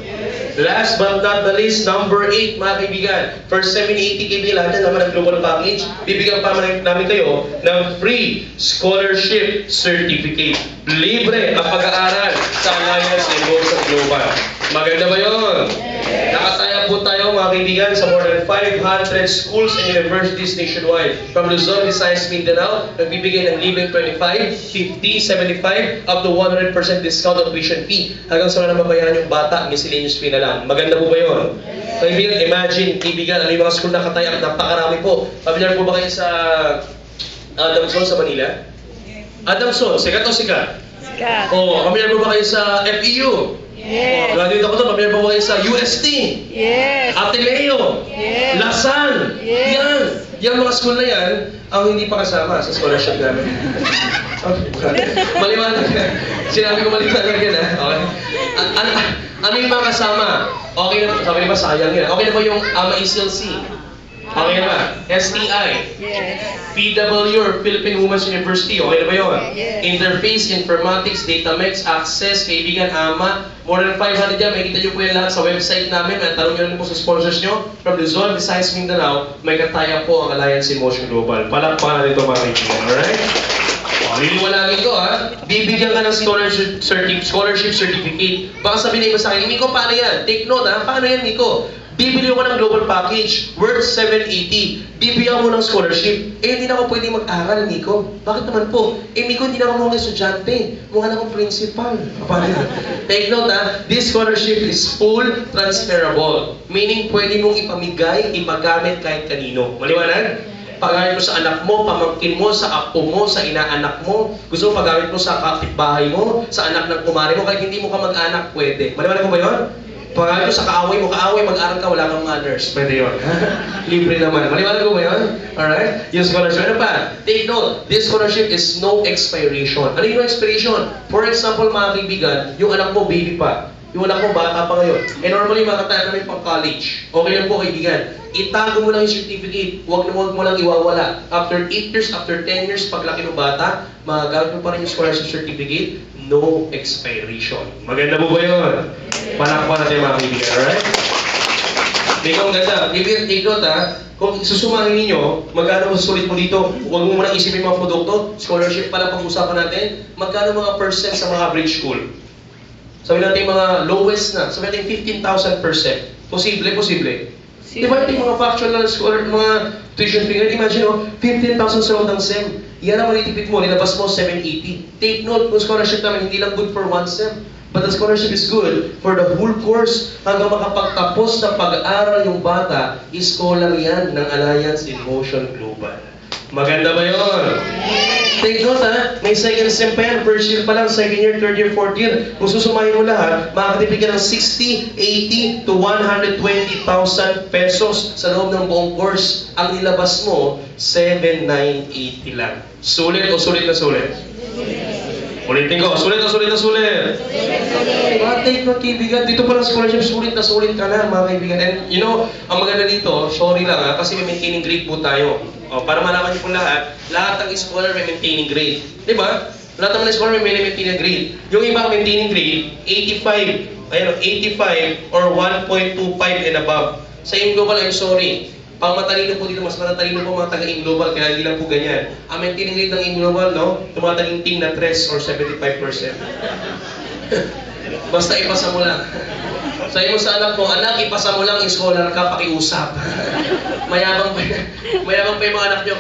Last but not the least, number 8, mga kaibigan. For 780 kaibigan, lahat yan naman ng global package. Bibigyan pa namin kayo ng free scholarship certificate. Libre ang pag-aaral sa Alliance Emotion Global. Maganda ba yun? Nakataya po tayo mga kaibigan sa more than 500 schools and universities nationwide. From Luzon, Visayas, Mindanao, nagbibigay ng libreng 25, 50, 75, up to 100% discount on tuition fee. Hanggang sa na mabayaran yung bata, miscellaneous fee na lang. Maganda po ba yun? Kaibigan, imagine, kaibigan, ano yung mga school na kataya, napakarami po. Familiar po ba kayo sa Adamson sa Manila? Adamson, sikat o sikat? Sikat. Oo, familiar po ba kayo sa FEU? Yes. Graduate ako doon, familiar po ba kayo sa UST? Yes. Ateneo, Yes. Lasan, Yes. yan. Yung mga school na yan, ang hindi pa kasama sa scholarship namin. Maliwanag yan. Sinabi ko maliwanag yan, ha? Okay. Ano yung mga kasama? Okay na, sabi niyo ba, sayang yan. Okay na ba yung AMA-ECLC? Okay na ba? STI? Yes. PW or Philippine Women's University, okay na ba yun? Yes. Interface, Informatics, Datamex, Access, kaibigan, AMA, more than 500 yan, makikita nyo po yan lahat sa website namin, at tanong nyo rin po sa sponsors nyo, from Luzon, Visayas, Mindanao, may kataya po ang Alliance Emotion Global. Palakpakan na dito mga kaibigan, alright? Liliwanagin ko ha, bibigyan ka ng scholarship certificate. Baka sabihin na iba sa akin, Miko, paano yan? Take note ha, paano yan, Miko? Bibili ko ng global package worth 780. Bibigyan mo ng scholarship. Eh, hindi na ako pwede mag-aral, Miko. Bakit naman po? Eh, Miko, hindi na ako mukhang estudyante. Mukha na akong principal. Take note ha, this scholarship is full transferable. Meaning, pwede mong ipamigay, ipagamit kahit kanino. Maliwanag? Paggamit mo sa anak mo, pamangkin mo, sa apo mo, sa inaanak mo. Gusto mo paggamit mo sa kapitbahay mo, sa anak ng kumare mo, kahit hindi mo ka mag-anak, pwede. Maliwanag mo ba yun? Paggamit mo sa kaaway mo, mag-aral ka, wala kang manners. Pwede yun. Libre naman. Maliwanag mo ba yun? Alright? Yung scholarship. Ano pa? Take note, this scholarship is no expiration. Ano yung no expiration? For example, mga kaibigan, yung anak mo, baby pa. Yung anak mo, bata pa ngayon. Eh normally, mga kataya namin pang college. Okay lang po, kaibigan. Itago mo lang yung certificate. Huwag mo lang iwawala. After 8 years, after 10 years, paglaki ng bata, magagamit mo pa rin yung scholarship certificate. No expiration. Maganda mo ba yun? Palakpakan natin mga kaibigan, alright? Ikaw ang ganda. Kaibigan, take note ha. Kung susumahin ninyo, magkano masusulit mo dito? Huwag mo munang isipin mga produkto. Scholarship pala pag-usapan natin. Magkano mga percent sa mga average school? Sabi natin mga lowest na. Sabi natin 15,000%. Posible, posible. Di ba yung mga factual scholar, mga tuition fee? Imagine, 15,000 sa loob ng SEM. Yan ang manitipid mo, nilabas mo 780. Take note, yung scholarship namin, hindi lang good for one SEM. But the scholarship is good for the whole course. Hanggang makapagtapos ng pag-aaral yung bata, scholar yan ng Alliance in Motion Global. Maganda ba yun? Take note ha, may second sem pa yan, first year pa lang, second year, third year, fourth year. Kung susumahin mo lahat, makakatipid ka ng 60, 80 to 120,000 pesos sa loob ng buong course. Ang nilabas mo, 7,980 lang. Sulit o sulit na sulit? Ulitin ko, sulit na sulit na sulit. Take note, kaibigan, dito pa lang scholarship, sulit na sulit ka na, mga kaibigan. And you know, ang maganda dito, sorry lang ha, kasi may maintaining grade po tayo. O, para malaman niyo po lahat ng scholar may maintaining grade. Di ba? Lahat naman ng scholar may maintaining grade. Yung iba maintaining grade, 85, ayun, 85 or 1.25 and above. Sa InGlobal, I'm sorry, Pang matalino po dito, mas matatalino po mga taga-in global, kaya hindi lang po ganyan. Ang maintaining rate ng in global, no? Tumatalinting na 3 or 75%. Basta ipasa mo lang. Sabi mo sa anak mo, anak, ipasa mo lang, scholar ka, pakiusap. mayabang pa yung mga anak nyo.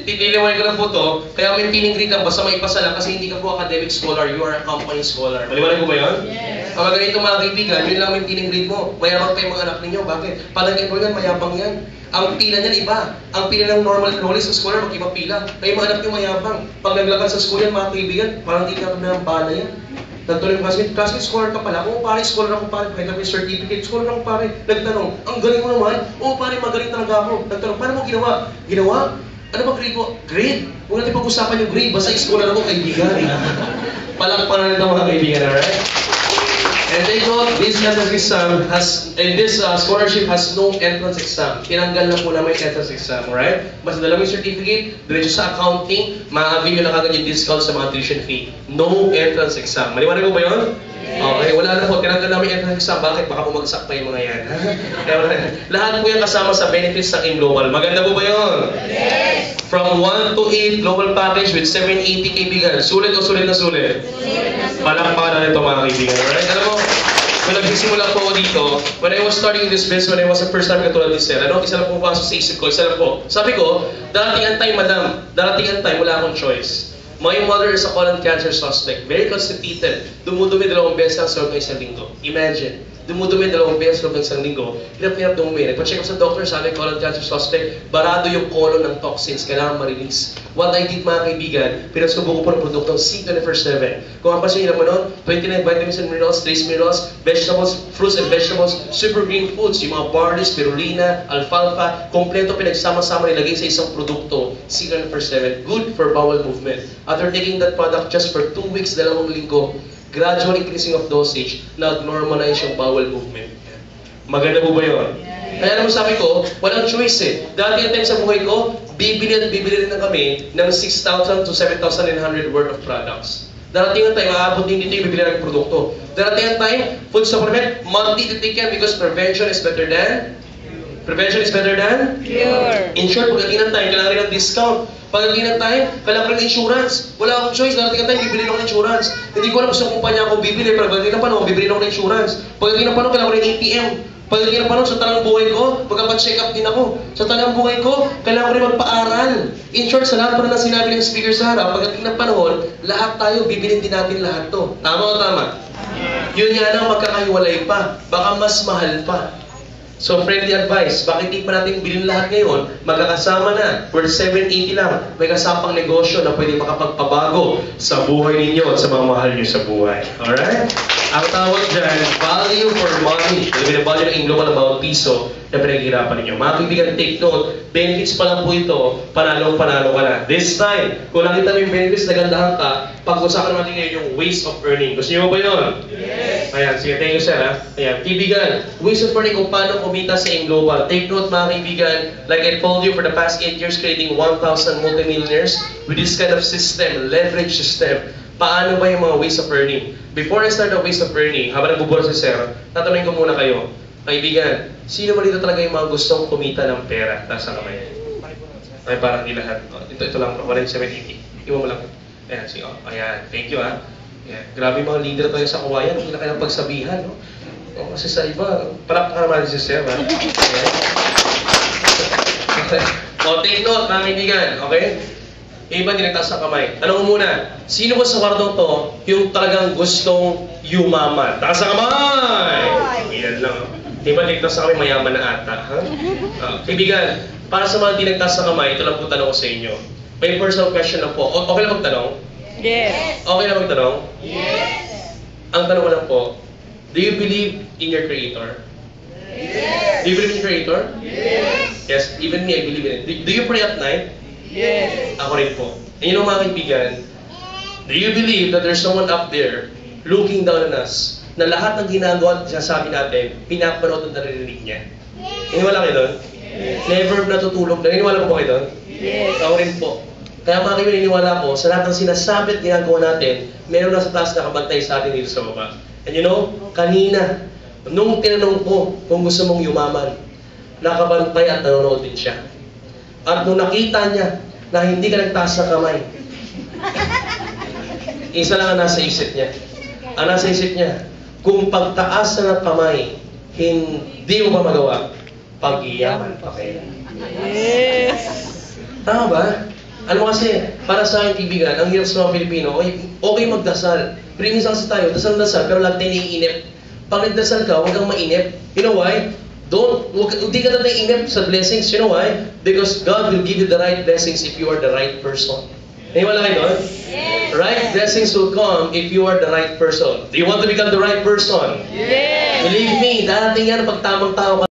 Titiliwan ko lang po to, kaya maintaining grade lang, basta maipasa lang, kasi hindi ka po academic scholar, you are a company scholar. Maliwanag ko ba yun? Yes. Ang mga ganito mga kaibigan, yun lang maintaining grade mo. Mayabang pa yung mga anak ninyo. Bakit? Palagay ko yan, mayabang yan. Ang pila niyan iba. Ang pila ng normal enrollees sa scholar, mag-iba pila. Kaya yung mga anak nyo mayabang. Pag naglakad sa school yan, mga kaibigan, parang hindi ka na bala yan. Nagtanong yung classmate, scholar ka pala. Oo pare, scholar ako pare. Kahit may certificate, scholar ako pare. Nagtanong, ang galing mo naman. Oo pare, magaling talaga ako. Nagtanong, paano mo ginawa? Ginawa? Ano ba grade mo? Grade? Huwag natin pag-usapan yung grade. Basta scholar ako, kaibigan. Palakpakan na nito mga kaibigan, alright? And take note, this entrance exam has, and this scholarship has no entrance exam. Tinanggal na po naman yung entrance exam, alright? Basta dala mo yung certificate, diretso sa accounting, ma-avail nyo na kagad yung discount sa mga tuition fee. No entrance exam. Maliwanag ko ba yun? Okay, wala na po. Tinanggal namin yung entrance exam. Bakit? Baka umagsak pa yung mga yan. Lahat po yung kasama sa benefits ng in-global. Maganda po ba yun? Yes! From 1 to 8 global package with 780 kaibigan. Sulit o sulit na sulit? Palakpakan na nito mga kaibigan. Alright? Alam mo, kung nagsisimula po ako dito, when I was starting this business, when I was the first time katulad ni Sir, ano? Isa lang po pasok sa isip ko, isa lang po. Sabi ko, darating ang time, madam. Darating ang time, wala akong choice. My mother is a colon cancer suspect. Very constipated. Dumudumi 2 beses lang sa loob ng isang linggo. Imagine. Dumudumi 2 beses sa loob ng isang linggo. Hirap-hirap dumumi. Nagpa-check up sa doctor, sabi colon cancer suspect. Barado yung colon ng toxins. Kailangan ma-release. What I did mga kaibigan, pinasubo ko po ng produktong C24/7. Kung ang pasin nyo naman nun, 29 vitamins and minerals, trace minerals, vegetables, fruits and vegetables, super green foods, yung mga barley, spirulina, alfalfa, kompleto pinagsama-sama nilagay sa isang produkto, C24/7. Good for bowel movement. After taking that product just for 2 weeks, 2 linggo, gradual increasing of dosage, nag-normalize yung bowel movement. Maganda po ba yun? Kaya naman sabi ko, walang choice eh. Dati ang time sa buhay ko, bibili rin na kami ng 6,000 to 7,900 worth of products. Darating ang time, aabot din dito yung bibili ng produkto. Darating ang time, food supplement, monthly to take care because prevention is better than Cure. In short, pagdating ng time, kailangan rin ng discount. Pagdating ng time, kailangan rin ng insurance. Wala akong choice. Darating ng time, bibili ako ng insurance. Hindi ko alam kung sa kumpanya ako bibili, pero pagdating ng panahon, bibili ako ng insurance. Pagdating ng panahon, kailangan ko ng ATM. Pagdating ng panahon, sa talang buhay ko, magpa-check up din ako. Sa talang buhay ko, kailangan ko rin magpa-aral. In short, sa lahat pa na sinabi ng speaker sa harap, pagdating ng panahon, lahat tayo, bibilin din natin lahat to. Tama o tama? Yun nga lang, magkakahiwalay pa. Baka mas mahal pa. So, friendly advice, bakit di pa natin bilhin lahat ngayon? Magkakasama na, worth 780 lang. May kasapang negosyo na pwede makapagpabago sa buhay ninyo at sa mga mahal nyo sa buhay. Alright? Ang tawag dyan, value for money. Dahil value ng global na bawat piso na pinaghirapan ninyo. Mga kaibigan, take note, benefits pa lang po ito, panalo-panalo ka na. This time, kung nakita mo yung benefits, nagandahan ka, pag-usapan natin ngayon yung ways of earning. Gusto nyo ba yun? Yes! Ayan, sige, thank you sir ha. Ayan, kaibigan, ways of earning kung paano kumita sa global. Take note mga kaibigan, like I told you, for the past 8 years, creating 1,000 multimillionaires with this kind of system, leverage system. Paano ba yung mga ways of earning? Before I start the ways of earning, habang nagbubura si Sir, tatanungin ko muna kayo. Kaibigan, sino ba dito talaga yung mga gustong kumita ng pera? Taas ang kamay. Ay, parang di lahat. Ito lang, 1,780. Iwan mo lang. Ayan, sige. Oh, ayan, thank you ha. Ayan. Grabe mga leader tayo sa kawayan. Hindi na kailang pagsabihan, no? O, kasi sa iba, palakpakan naman si Sir ha. Ayan. O, take note mga kaibigan, okay? Iba din nagtaas ang kamay. Tanong mo muna, sino ba sa kwartong to yung talagang gustong yumaman? Taas ang kamay! Iyan lang. Di ba ligtas sa kami mayaman na ata? Ha? Kaibigan, para sa mga di nagtaas ang kamay, ito lang po tanong ko sa inyo. May personal question lang po. Okay lang magtanong? Yes. Okay lang magtanong? Yes. Ang tanong ko lang po, do you believe in your Creator? Yes. Do you believe in your Creator? Yes. Yes, even me, I believe in it. Do you pray at night? Yes. Ako rin po. And you know mga kaibigan, do you believe that there's someone up there looking down on us na lahat ng ginagawa at sinasabi natin, pinapanood at naririnig niya? Iniwala kayo doon? Yes. Never natutulog na. Iniwala po ba kayo doon? Yes. Ako rin po. Kaya mga kaibigan, iniwala ko, sa lahat ng sinasabi at ginagawa natin, meron na sa taas na kabantay sa atin dito sa baba. And you know, kanina, nung tinanong ko kung gusto mong yumaman, nakabantay at nanonood din siya. At nung nakita niya na hindi ka nagtaas ng kamay, isa lang ang nasa isip niya. Ang nasa isip niya, kung pagtaas na ng kamay, hindi mo pa magawa, pag-iyaman pa kayo. Yes. Tama ba? Alam mo kasi, para sa aking kaibigan, ang hirap sa mga Pilipino, okay magdasal. Pero minsan kasi tayo, dasal-dasal, pero lagi tayo naiinip. Pag nagdasal ka, huwag kang mainip. You know why? Hindi ka na naiinip sa blessings. You know why? Because God will give you the right blessings if you are the right person. Naiwala kayo doon? Yes. Right blessings will come if you are the right person. Do you want to become the right person? Yes. Believe me, darating yan pag tamang tao ka.